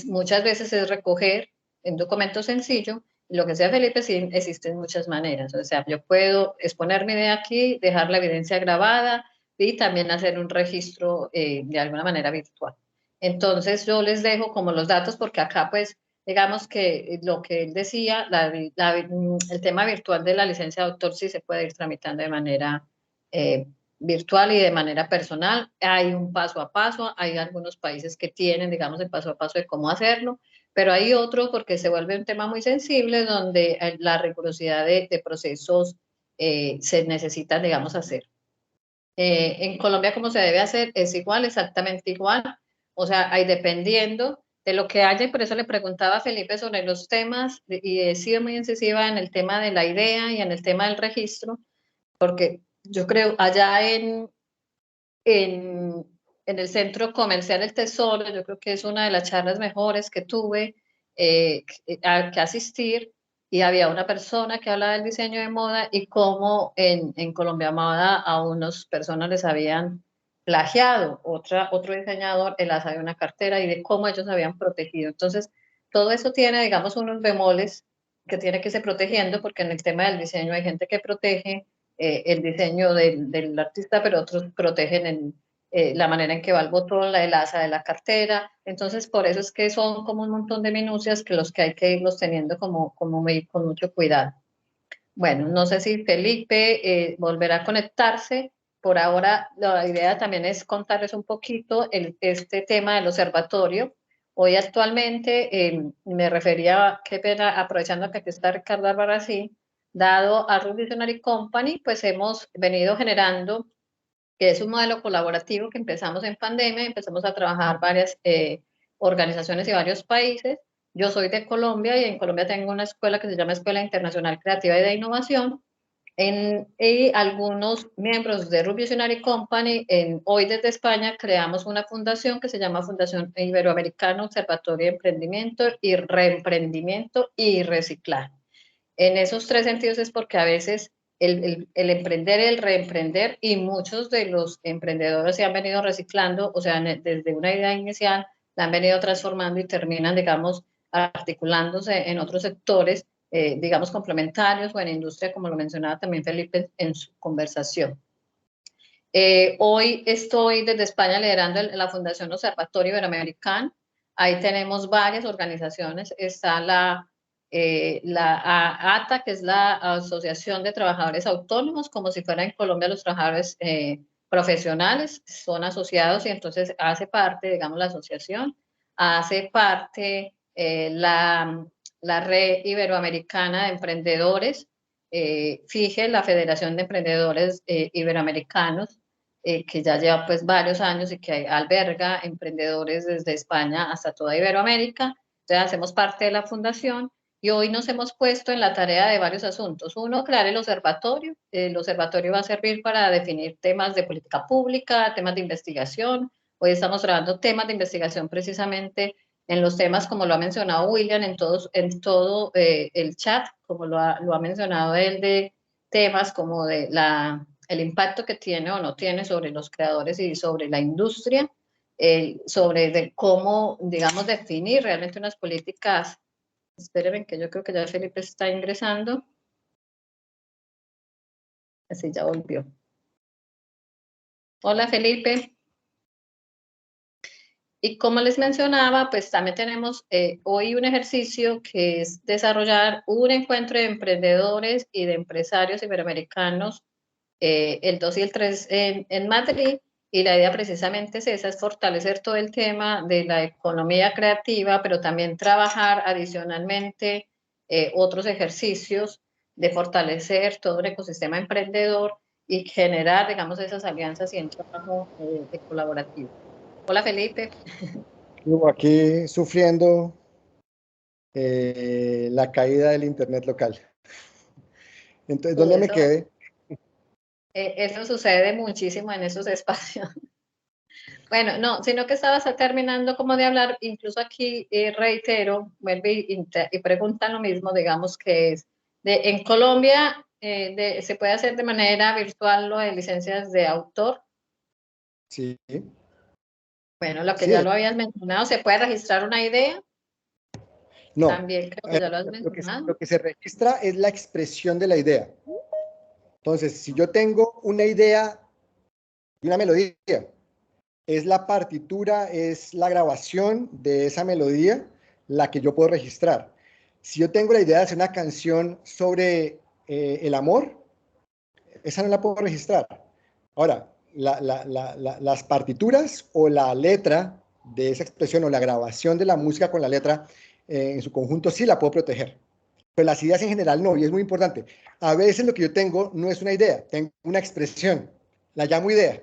muchas veces es recoger en documento sencillo, lo que sea Felipe, sí existen muchas maneras, o sea, yo puedo exponer mi idea aquí, dejar la evidencia grabada y también hacer un registro de alguna manera virtual. Entonces yo les dejo como los datos porque acá pues digamos que lo que él decía, el tema virtual de la licencia de autor sí se puede ir tramitando de manera eh, virtual y de manera personal. Hay un paso a paso, hay algunos países que tienen, digamos, el paso a paso de cómo hacerlo, pero hay otros porque se vuelve un tema muy sensible donde la rigurosidad de procesos se necesitan, digamos, hacer. En Colombia, como se debe hacer, es igual, exactamente igual. O sea, hay dependiendo de lo que haya, y por eso le preguntaba a Felipe sobre los temas, y he sido muy incisiva en el tema de la idea y en el tema del registro, porque yo creo allá en, en el Centro Comercial El Tesoro, yo creo que es una de las charlas mejores que tuve que asistir, y había una persona que hablaba del diseño de moda y cómo en Colombia Moda a unas personas les habían plagiado, otro diseñador les había una cartera y de cómo ellos habían protegido. Entonces, todo eso tiene, digamos, unos bemoles que tiene que irse protegiendo, porque en el tema del diseño hay gente que protege el diseño del artista, pero otros protegen la manera en que va el botón, el asa de la cartera. Entonces, por eso es que son como un montón de minucias que los que hay que irlos teniendo con mucho cuidado. Bueno, no sé si Felipe volverá a conectarse. Por ahora, la idea también es contarles un poquito este tema del observatorio. Hoy actualmente me refería, qué pena, aprovechando que aquí está Ricardo Albarracín, dado a Root Visionary Company, pues hemos venido generando, que es un modelo colaborativo que empezamos en pandemia, empezamos a trabajar varias organizaciones y varios países. Yo soy de Colombia y en Colombia tengo una escuela que se llama Escuela Internacional Creativa y de Innovación. Y algunos miembros de Root Visionary Company, hoy desde España, creamos una fundación que se llama Fundación Iberoamericana Observatorio de Emprendimiento y Reemprendimiento y Reciclaje. En esos tres sentidos es porque a veces el emprender, el reemprender, y muchos de los emprendedores se han venido reciclando, o sea, desde una idea inicial, la han venido transformando y terminan, digamos, articulándose en otros sectores, digamos, complementarios o en industria, como lo mencionaba también Felipe en su conversación. Hoy estoy desde España liderando la Fundación Observatorio Iberoamericano. Ahí tenemos varias organizaciones. Está la ATA, que es la Asociación de Trabajadores Autónomos, como si fuera en Colombia los trabajadores profesionales, son asociados y entonces hace parte, digamos, la asociación. Hace parte la Red Iberoamericana de Emprendedores, FIGE, la Federación de Emprendedores Iberoamericanos, que ya lleva pues varios años y que alberga emprendedores desde España hasta toda Iberoamérica. Entonces hacemos parte de la fundación y hoy nos hemos puesto en la tarea de varios asuntos. Uno, crear el observatorio. El observatorio va a servir para definir temas de política pública, temas de investigación. Hoy estamos trabajando temas de investigación precisamente en los temas, como lo ha mencionado William, en todo el chat, como lo ha mencionado él, de temas como de el impacto que tiene o no tiene sobre los creadores y sobre la industria, sobre cómo, digamos, definir realmente unas políticas. Espérenme que yo creo que ya Felipe está ingresando. Así ya volvió. Hola Felipe. Y como les mencionaba, pues también tenemos hoy un ejercicio que es desarrollar un encuentro de emprendedores y de empresarios iberoamericanos el 2 y el 3 en Madrid, y la idea precisamente es esa, es fortalecer todo el tema de la economía creativa, pero también trabajar adicionalmente otros ejercicios de fortalecer todo un ecosistema emprendedor y generar, digamos, esas alianzas y un trabajo colaborativo. Hola, Felipe. Aquí sufriendo la caída del internet local. Entonces, ¿dónde me Eso, quedé? eso sucede muchísimo en esos espacios. Bueno, no, sino que estabas terminando como de hablar, incluso aquí reitero, vuelve y preguntan lo mismo, digamos que es, en Colombia se puede hacer de manera virtual lo de licencias de autor. Sí, Bueno, lo que sí, ya lo habías mencionado, ¿se puede registrar una idea? no. También creo que ya lo has Lo mencionado. que se registra es la expresión de la idea. Entonces, si yo tengo una idea y una melodía, es la partitura, es la grabación de esa melodía la que yo puedo registrar. Si yo tengo la idea de hacer una canción sobre el amor, esa no la puedo registrar. Ahora, las partituras o la letra de esa expresión o la grabación de la música con la letra en su conjunto sí la puedo proteger. Pero las ideas en general no, y es muy importante. A veces lo que yo tengo no es una idea, tengo una expresión, la llamo idea.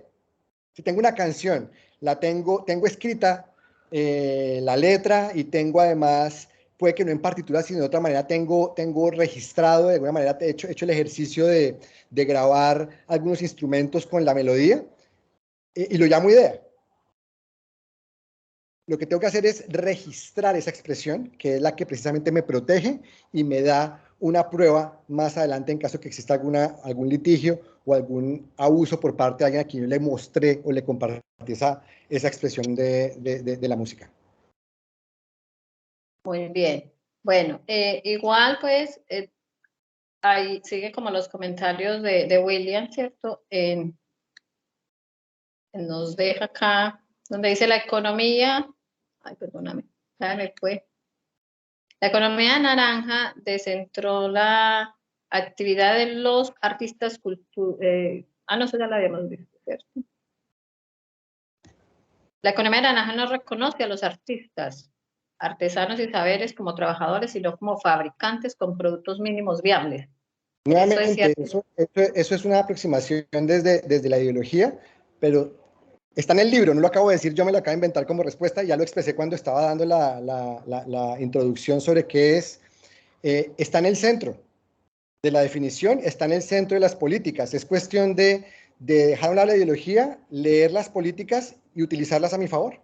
Si tengo una canción, tengo escrita la letra y tengo además, puede que no en partitura, sino de otra manera, tengo registrado, de alguna manera hecho el ejercicio de grabar algunos instrumentos con la melodía y lo llamo idea. Lo que tengo que hacer es registrar esa expresión, que es la que precisamente me protege y me da una prueba más adelante en caso que exista algún litigio o algún abuso por parte de alguien a quien yo le mostré o le compartí esa expresión de la música. Muy bien. Bueno, igual pues ahí sigue como los comentarios de William, ¿cierto? Nos deja acá, donde dice la economía, ay, perdóname, ya me fue. La economía naranja descentró la actividad de los artistas no, eso ya lo habíamos visto, ¿cierto? La economía naranja no reconoce a los artistas, artesanos y saberes como trabajadores, sino como fabricantes con productos mínimos viables. Eso es Nuevamente, cierto. eso es una aproximación desde la ideología, pero está en el libro, no lo acabo de decir, yo me lo acabo de inventar como respuesta, ya lo expresé cuando estaba dando la introducción sobre qué es. Está en el centro de la definición, está en el centro de las políticas. Es cuestión de dejar a un lado la ideología, leer las políticas y utilizarlas a mi favor.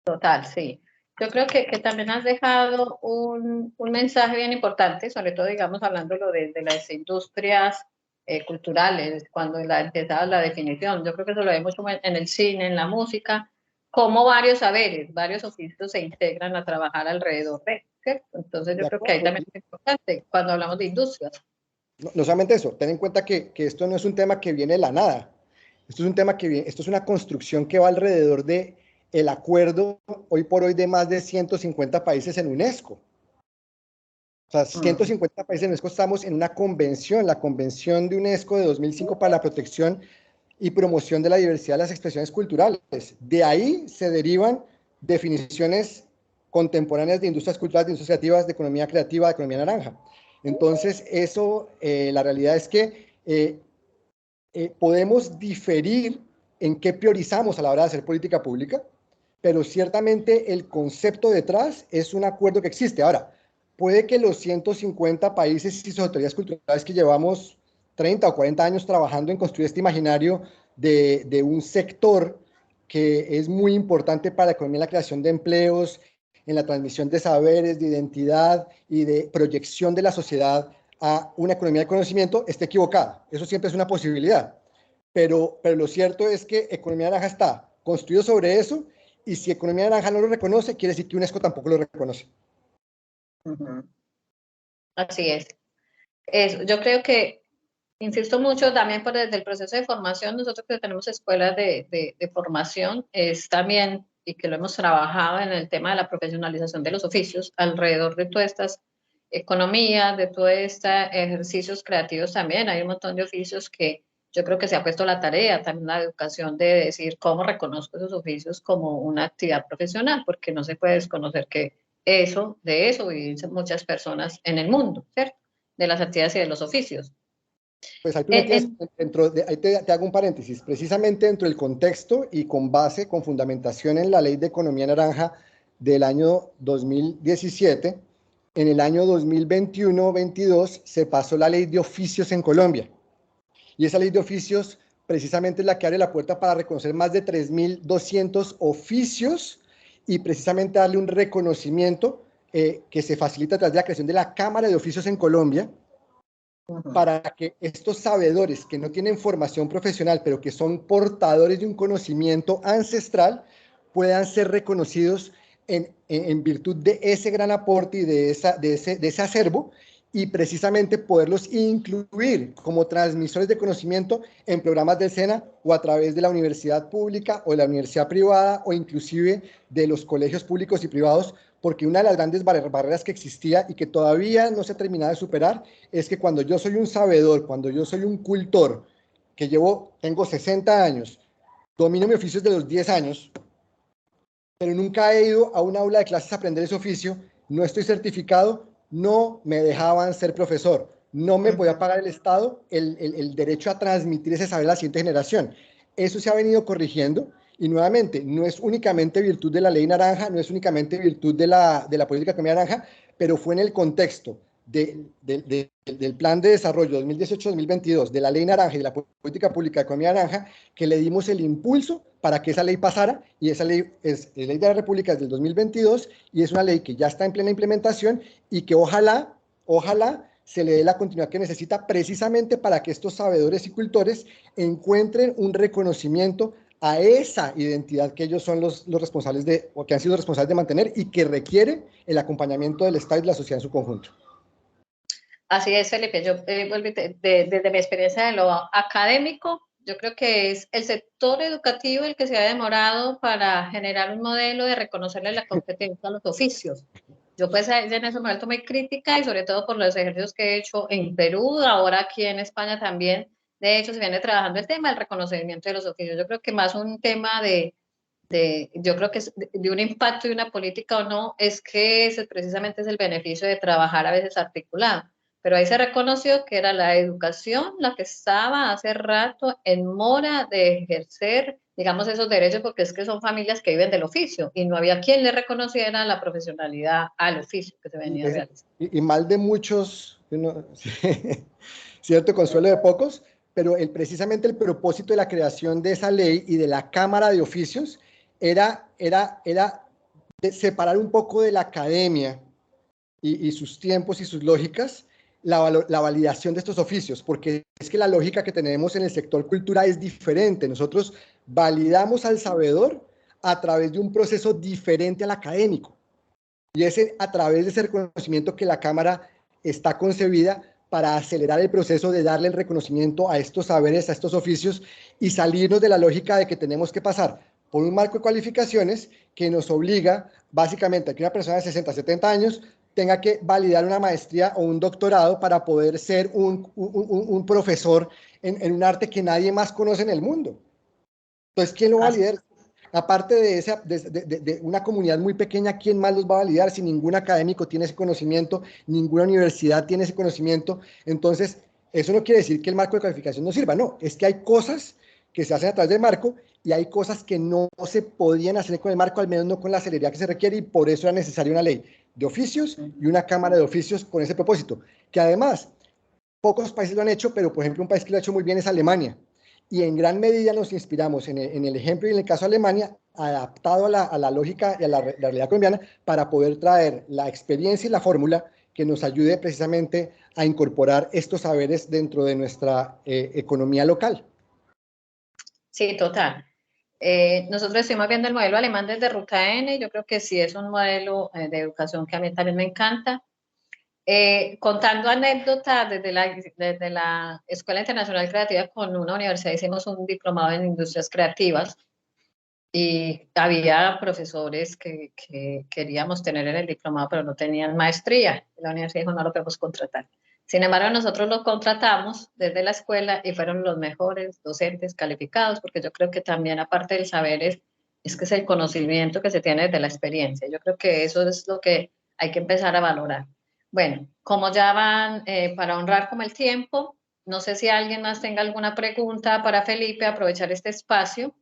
Total, sí. Yo creo que también has dejado un mensaje bien importante, sobre todo, digamos, hablándolo de las industrias culturales, cuando empezaba la definición. Yo creo que eso lo vemos como en el cine, en la música, como varios saberes, varios oficios se integran a trabajar alrededor de, ¿cierto? Entonces De yo creo que ahí acuerdo. también es importante cuando hablamos de industrias. No, no solamente eso, ten en cuenta que esto no es un tema que viene de la nada. Esto es un tema que viene, esto es una construcción que va alrededor de el acuerdo hoy por hoy de más de 150 países en UNESCO. O sea, 150 países en UNESCO estamos en una convención, la Convención de UNESCO de 2005 para la protección y promoción de la diversidad de las expresiones culturales. De ahí se derivan definiciones contemporáneas de industrias culturales, de industrias creativas, de economía creativa, de economía naranja. Entonces, eso, la realidad es que podemos diferir en qué priorizamos a la hora de hacer política pública, pero ciertamente el concepto detrás es un acuerdo que existe. Ahora, puede que los 150 países y sus autoridades culturales que llevamos 30 o 40 años trabajando en construir este imaginario de un sector que es muy importante para la economía, la creación de empleos, en la transmisión de saberes, de identidad y de proyección de la sociedad a una economía de conocimiento, esté equivocada. Eso siempre es una posibilidad. Pero lo cierto es que Economía Naranja está construido sobre eso y si Economía Naranja no lo reconoce, quiere decir que UNESCO tampoco lo reconoce. Así es. Yo creo que, insisto mucho también por desde el proceso de formación, nosotros que tenemos escuelas de formación, es también, y que lo hemos trabajado en el tema de la profesionalización de los oficios, alrededor de todas estas economías, de todos estos ejercicios creativos también, hay un montón de oficios que yo creo que se ha puesto la tarea, también la educación de decir cómo reconozco esos oficios como una actividad profesional, porque no se puede desconocer que de eso viven muchas personas en el mundo, ¿cierto? De las actividades y de los oficios. Pues ahí tú me tienes, ahí te hago un paréntesis, precisamente dentro del contexto y con base, con fundamentación en la Ley de Economía Naranja del año 2017, en el año 2021-22 se pasó la Ley de Oficios en Colombia. Y esa Ley de Oficios precisamente es la que abre la puerta para reconocer más de 3.200 oficios y precisamente darle un reconocimiento que se facilita a través de la creación de la Cámara de Oficios en Colombia, para que estos sabedores que no tienen formación profesional, pero que son portadores de un conocimiento ancestral, puedan ser reconocidos en virtud de ese gran aporte y de ese acervo, y precisamente poderlos incluir como transmisores de conocimiento en programas del SENA o a través de la universidad pública o de la universidad privada o inclusive de los colegios públicos y privados, porque una de las grandes barreras que existía y que todavía no se ha terminado de superar es que cuando yo soy un sabedor, cuando yo soy un cultor, que tengo 60 años, domino mi oficio desde los 10 años, pero nunca he ido a un aula de clases a aprender ese oficio, no estoy certificado, no me dejaban ser profesor, no me podía pagar el Estado el derecho a transmitir ese saber a la siguiente generación. Eso se ha venido corrigiendo y nuevamente no es únicamente virtud de la ley naranja, no es únicamente virtud de la política de economía naranja, pero fue en el contexto del plan de desarrollo 2018-2022, de la ley naranja y de la política pública de economía naranja, que le dimos el impulso para que esa ley pasara, y esa ley es la ley de la República desde el 2022, y es una ley que ya está en plena implementación y que ojalá se le dé la continuidad que necesita precisamente para que estos sabedores y cultores encuentren un reconocimiento a esa identidad que ellos son los responsables de, o que han sido responsables de mantener y que requiere el acompañamiento del Estado y de la sociedad en su conjunto. Así es, Felipe. Yo desde mi experiencia de lo académico, yo creo que es el sector educativo el que se ha demorado para generar un modelo de reconocerle la competencia a los oficios. Yo pues en eso me he vuelto muy crítica y sobre todo por los ejercicios que he hecho en Perú, ahora aquí en España también. De hecho, se viene trabajando el tema del reconocimiento de los oficios. Yo creo que más un tema yo creo que es de un impacto de una política o no, es que ese precisamente es el beneficio de trabajar a veces articulado. Pero ahí se reconoció que era la educación la que estaba hace rato en mora de ejercer, digamos, esos derechos, porque es que son familias que viven del oficio y no había quien le reconociera la profesionalidad al oficio que se venía realizando. Y mal de muchos, cierto consuelo de pocos, pero precisamente el propósito de la creación de esa ley y de la Cámara de Oficios era de separar un poco de la academia y sus tiempos y sus lógicas la validación de estos oficios, porque es que la lógica que tenemos en el sector cultura es diferente. Nosotros validamos al sabedor a través de un proceso diferente al académico. Y es a través de ese reconocimiento que la Cámara está concebida para acelerar el proceso de darle el reconocimiento a estos saberes, a estos oficios y salirnos de la lógica de que tenemos que pasar por un marco de cualificaciones que nos obliga básicamente a que una persona de 60, 70 años tenga que validar una maestría o un doctorado para poder ser un profesor en un arte que nadie más conoce en el mundo. Entonces, ¿quién lo va a validar? Aparte de una comunidad muy pequeña, ¿quién más los va a validar si ningún académico tiene ese conocimiento, ninguna universidad tiene ese conocimiento? Entonces, eso no quiere decir que el marco de calificación no sirva, no, es que hay cosas que se hacen a través del marco y hay cosas que no se podían hacer con el marco, al menos no con la celeridad que se requiere, y por eso era necesaria una ley de oficios y una cámara de oficios con ese propósito, que además pocos países lo han hecho, pero por ejemplo un país que lo ha hecho muy bien es Alemania. Y en gran medida nos inspiramos en el ejemplo y en el caso de Alemania, adaptado a la lógica y a la realidad colombiana, para poder traer la experiencia y la fórmula que nos ayude precisamente a incorporar estos saberes dentro de nuestra economía local. Sí, total. Nosotros estuvimos viendo el modelo alemán desde Ruta N, yo creo que sí es un modelo de educación que a mí también me encanta. Contando anécdotas desde la Escuela Internacional Creativa con una universidad, hicimos un diplomado en industrias creativas y había profesores que queríamos tener en el diplomado, pero no tenían maestría. La universidad dijo, no lo podemos contratar. Sin embargo, nosotros los contratamos desde la escuela y fueron los mejores docentes calificados, porque yo creo que también, aparte del saber, es que es el conocimiento que se tiene desde la experiencia. Yo creo que eso es lo que hay que empezar a valorar. Bueno, como ya van, para honrar como el tiempo, no sé si alguien más tenga alguna pregunta para Felipe, aprovechar este espacio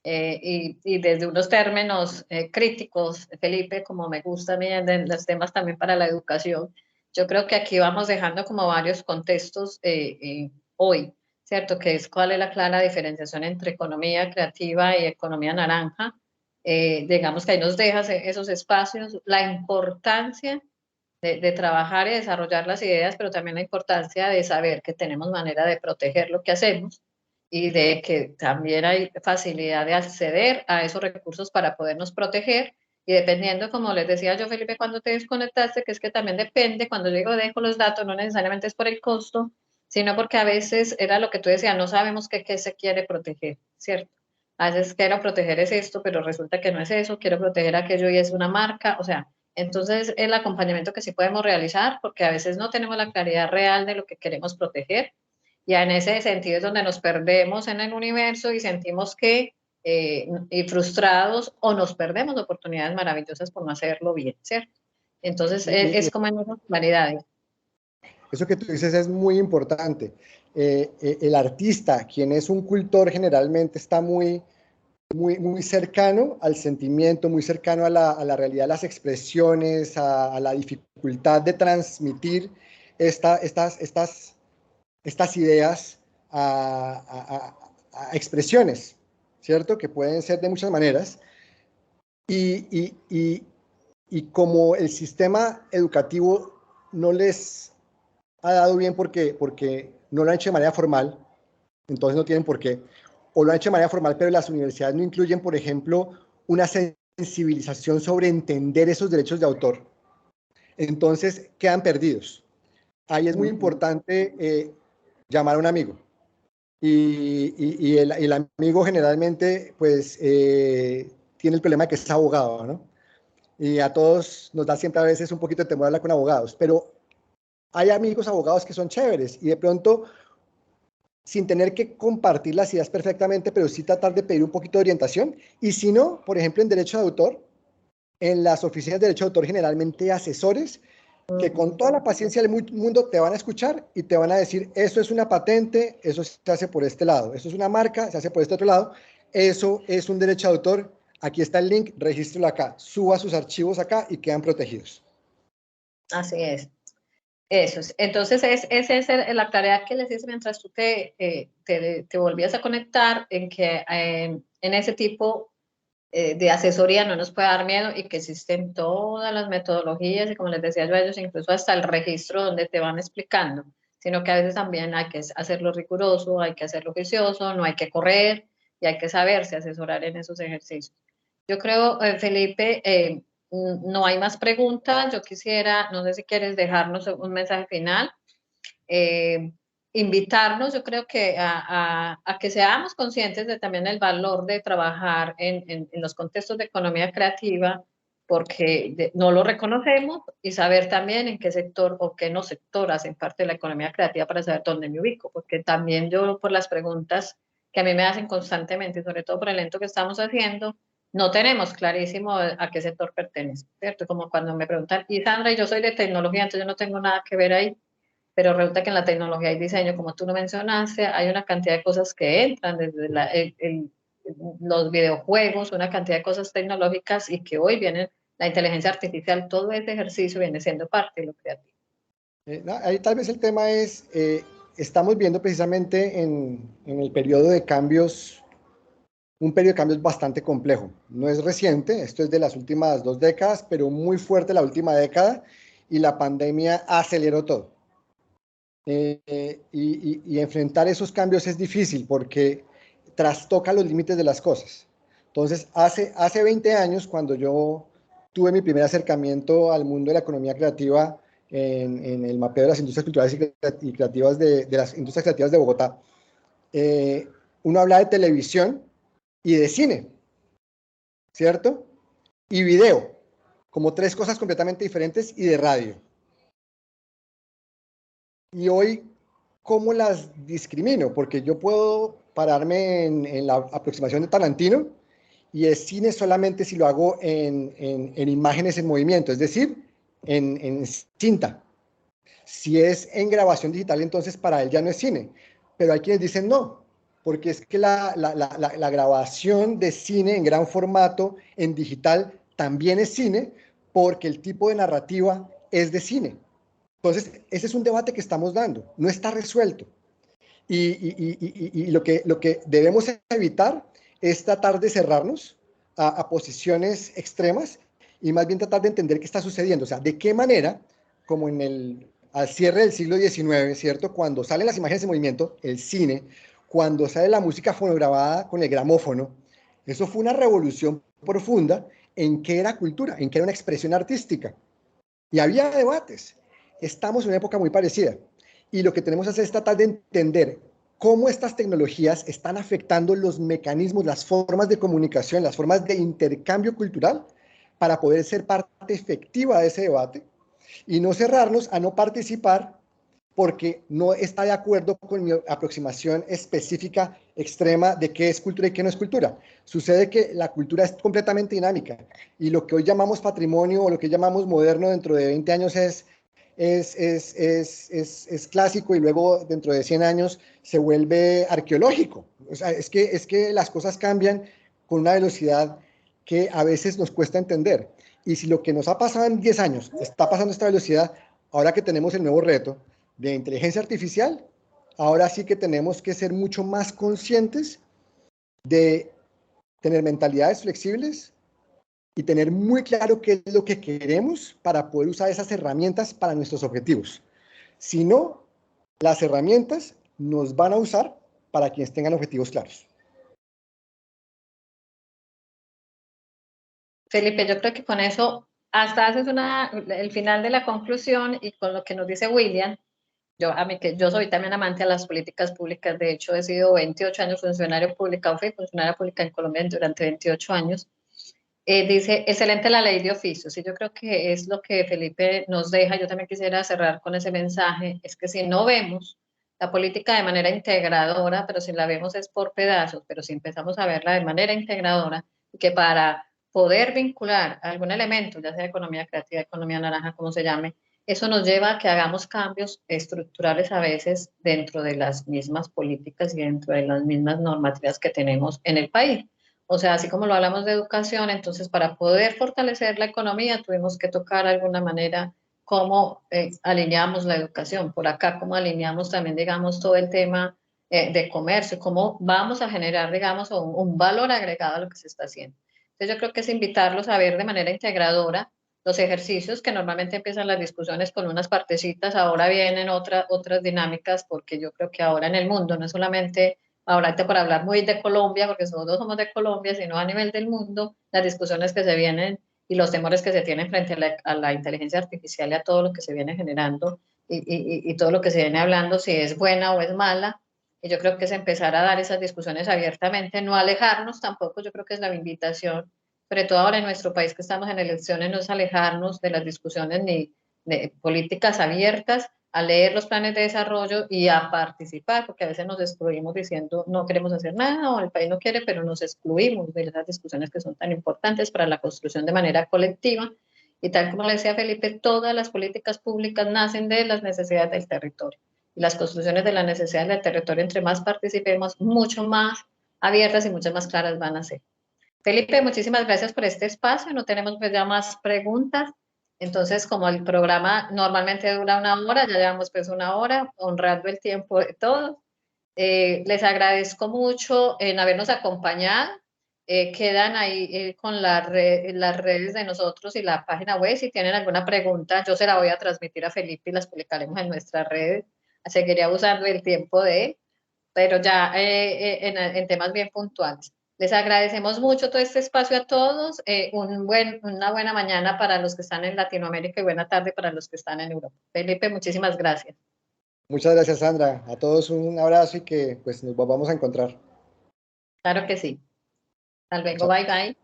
y desde unos términos críticos, Felipe, como me gusta a mí, de los temas también para la educación, yo creo que aquí vamos dejando como varios contextos hoy, ¿cierto? Que es cuál es la clara diferenciación entre economía creativa y economía naranja. Digamos que ahí nos dejas esos espacios, la importancia de trabajar y desarrollar las ideas, pero también la importancia de saber que tenemos manera de proteger lo que hacemos y de que también hay facilidad de acceder a esos recursos para podernos proteger. Y dependiendo, como les decía yo, Felipe, cuando te desconectaste, que es que también depende, cuando yo digo dejo los datos, no necesariamente es por el costo, sino porque a veces era lo que tú decías, no sabemos qué se quiere proteger, ¿cierto? A veces quiero proteger es esto, pero resulta que no es eso, quiero proteger aquello y es una marca, o sea, entonces el acompañamiento que sí podemos realizar, porque a veces no tenemos la claridad real de lo que queremos proteger, y en ese sentido es donde nos perdemos en el universo y sentimos que, y frustrados, o nos perdemos oportunidades maravillosas por no hacerlo bien, ¿cierto? Entonces es como en esas claridades. Eso que tú dices es muy importante. El artista, quien es un cultor, generalmente está muy cercano al sentimiento, muy cercano a la realidad, a las expresiones, a la dificultad de transmitir estas ideas a expresiones, ¿cierto? Que pueden ser de muchas maneras. Y, y, y, y como el sistema educativo no les ha dado bien porque no lo han hecho de manera formal, entonces no tienen por qué, o lo han hecho de manera formal, pero las universidades no incluyen, por ejemplo, una sensibilización sobre entender esos derechos de autor, entonces quedan perdidos. Ahí es muy importante llamar a un amigo. El amigo generalmente, pues, tiene el problema de que es abogado, ¿no? Y a todos nos da siempre a veces un poquito de temor hablar con abogados, pero hay amigos abogados que son chéveres y de pronto, sin tener que compartir las ideas perfectamente, pero sí tratar de pedir un poquito de orientación. Y si no, por ejemplo, en derecho de autor, en las oficinas de derecho de autor generalmente hay asesores que con toda la paciencia del mundo te van a escuchar y te van a decir, eso es una patente, eso se hace por este lado, eso es una marca, se hace por este otro lado, eso es un derecho de autor, aquí está el link, regístrelo acá, suba sus archivos acá y quedan protegidos. Así es. Eso es. Entonces, esa es la tarea que les hice mientras tú te volvías a conectar, en que en ese tipo de asesoría no nos puede dar miedo y que existen todas las metodologías y como les decía yo a ellos, incluso hasta el registro donde te van explicando, sino que a veces también hay que hacerlo riguroso, hay que hacerlo juicioso, no hay que correr y hay que saberse asesorar en esos ejercicios. Yo creo, Felipe, no hay más preguntas. Yo quisiera, no sé si quieres dejarnos un mensaje final. Eh, Invitarnos, yo creo que a que seamos conscientes de también el valor de trabajar en los contextos de economía creativa, porque no lo reconocemos, y saber también en qué sector o qué no sector hacen parte de la economía creativa para saber dónde me ubico, porque también yo por las preguntas que a mí me hacen constantemente, y sobre todo por el evento que estamos haciendo, no tenemos clarísimo a qué sector pertenece, ¿cierto? Como cuando me preguntan, y Sandra, yo soy de tecnología, entonces yo no tengo nada que ver ahí, pero resulta que en la tecnología y diseño, como tú lo mencionaste, hay una cantidad de cosas que entran, desde los videojuegos, una cantidad de cosas tecnológicas, y que hoy viene la inteligencia artificial, todo ese ejercicio viene siendo parte de lo creativo. Ahí tal vez el tema es, estamos viendo precisamente en el periodo de cambios, un periodo de cambios bastante complejo. No es reciente, esto es de las últimas 2 décadas, pero muy fuerte la última década y la pandemia aceleró todo. Y enfrentar esos cambios es difícil porque trastoca los límites de las cosas. Entonces, hace 20 años, cuando yo tuve mi primer acercamiento al mundo de la economía creativa en el mapeo de las industrias culturales y creativas de las industrias creativas de Bogotá, uno habla de televisión y de cine, ¿cierto? Y video, como 3 cosas completamente diferentes, y de radio. Y hoy, ¿cómo las discrimino? Porque yo puedo pararme en la aproximación de Tarantino y es cine solamente si lo hago en imágenes en movimiento, es decir, en cinta. Si es en grabación digital, entonces para él ya no es cine. Pero hay quienes dicen no, porque es que la grabación de cine en gran formato, en digital, también es cine, porque el tipo de narrativa es de cine. Entonces, ese es un debate que estamos dando, no está resuelto. Y lo que debemos evitar es tratar de cerrarnos a posiciones extremas y más bien tratar de entender qué está sucediendo. O sea, de qué manera, como al cierre del siglo XIX, ¿cierto? Cuando salen las imágenes en movimiento, el cine, cuando sale la música fonograbada con el gramófono, eso fue una revolución profunda en qué era cultura, en qué era una expresión artística. Y había debates. Estamos en una época muy parecida. Y lo que tenemos que hacer es tratar de entender cómo estas tecnologías están afectando los mecanismos, las formas de comunicación, las formas de intercambio cultural para poder ser parte efectiva de ese debate y no cerrarnos a no participar porque no está de acuerdo con mi aproximación específica, extrema, de qué es cultura y qué no es cultura. Sucede que la cultura es completamente dinámica y lo que hoy llamamos patrimonio o lo que llamamos moderno dentro de 20 años es clásico y luego dentro de 100 años se vuelve arqueológico. O sea, es que las cosas cambian con una velocidad que a veces nos cuesta entender. Y si lo que nos ha pasado en 10 años está pasando a esta velocidad, ahora que tenemos el nuevo reto de inteligencia artificial, ahora sí que tenemos que ser mucho más conscientes de tener mentalidades flexibles y tener muy claro qué es lo que queremos para poder usar esas herramientas para nuestros objetivos. Si no, las herramientas nos van a usar para quienes tengan objetivos claros. Felipe, yo creo que con eso hasta haces el final de la conclusión y con lo que nos dice William. Yo soy también amante de las políticas públicas. De hecho, he sido 28 años funcionario pública, o fui funcionaria pública en Colombia durante 28 años. Dice, excelente la ley de oficios. Y yo creo que es lo que Felipe nos deja. Yo también quisiera cerrar con ese mensaje. Es que si no vemos la política de manera integradora, pero si la vemos es por pedazos, pero si empezamos a verla de manera integradora, que para poder vincular algún elemento, ya sea economía creativa, economía naranja, como se llame, eso nos lleva a que hagamos cambios estructurales a veces dentro de las mismas políticas y dentro de las mismas normativas que tenemos en el país. O sea, así como lo hablamos de educación, entonces para poder fortalecer la economía tuvimos que tocar de alguna manera cómo alineamos la educación. Por acá, cómo alineamos también, digamos, todo el tema de comercio, cómo vamos a generar, digamos, un valor agregado a lo que se está haciendo. Entonces yo creo que es invitarlos a ver de manera integradora los ejercicios que normalmente empiezan las discusiones con unas partecitas, ahora vienen otras dinámicas, porque yo creo que ahora en el mundo no es solamente ahorita por hablar muy de Colombia, porque todos somos de Colombia, sino a nivel del mundo, las discusiones que se vienen y los temores que se tienen frente a la inteligencia artificial y a todo lo que se viene generando y todo lo que se viene hablando, si es buena o es mala. Y yo creo que es empezar a dar esas discusiones abiertamente, no alejarnos tampoco, yo creo que es la invitación, sobre todo ahora en nuestro país que estamos en elecciones, no es alejarnos de las discusiones ni de políticas abiertas, a leer los planes de desarrollo y a participar, porque a veces nos excluimos diciendo no queremos hacer nada o el país no quiere, pero nos excluimos de esas discusiones que son tan importantes para la construcción de manera colectiva. Y tal como le decía Felipe, todas las políticas públicas nacen de las necesidades del territorio. Y las construcciones de las necesidades del territorio, entre más participemos, mucho más abiertas y muchas más claras van a ser. Felipe, muchísimas gracias por este espacio. No tenemos pues ya más preguntas. Entonces, como el programa normalmente dura una hora, ya llevamos pues una hora, honrando el tiempo de todos. Les agradezco mucho en habernos acompañado. Quedan ahí con las redes de nosotros y la página web. Si tienen alguna pregunta, yo se la voy a transmitir a Felipe y las publicaremos en nuestras redes. Seguiré usando el tiempo de él, pero ya en temas bien puntuales. Les agradecemos mucho todo este espacio a todos. Una buena mañana para los que están en Latinoamérica y buena tarde para los que están en Europa. Felipe, muchísimas gracias. Muchas gracias, Sandra. A todos un abrazo y que pues nos volvamos a encontrar. Claro que sí. Hasta luego. Chao. Bye, bye.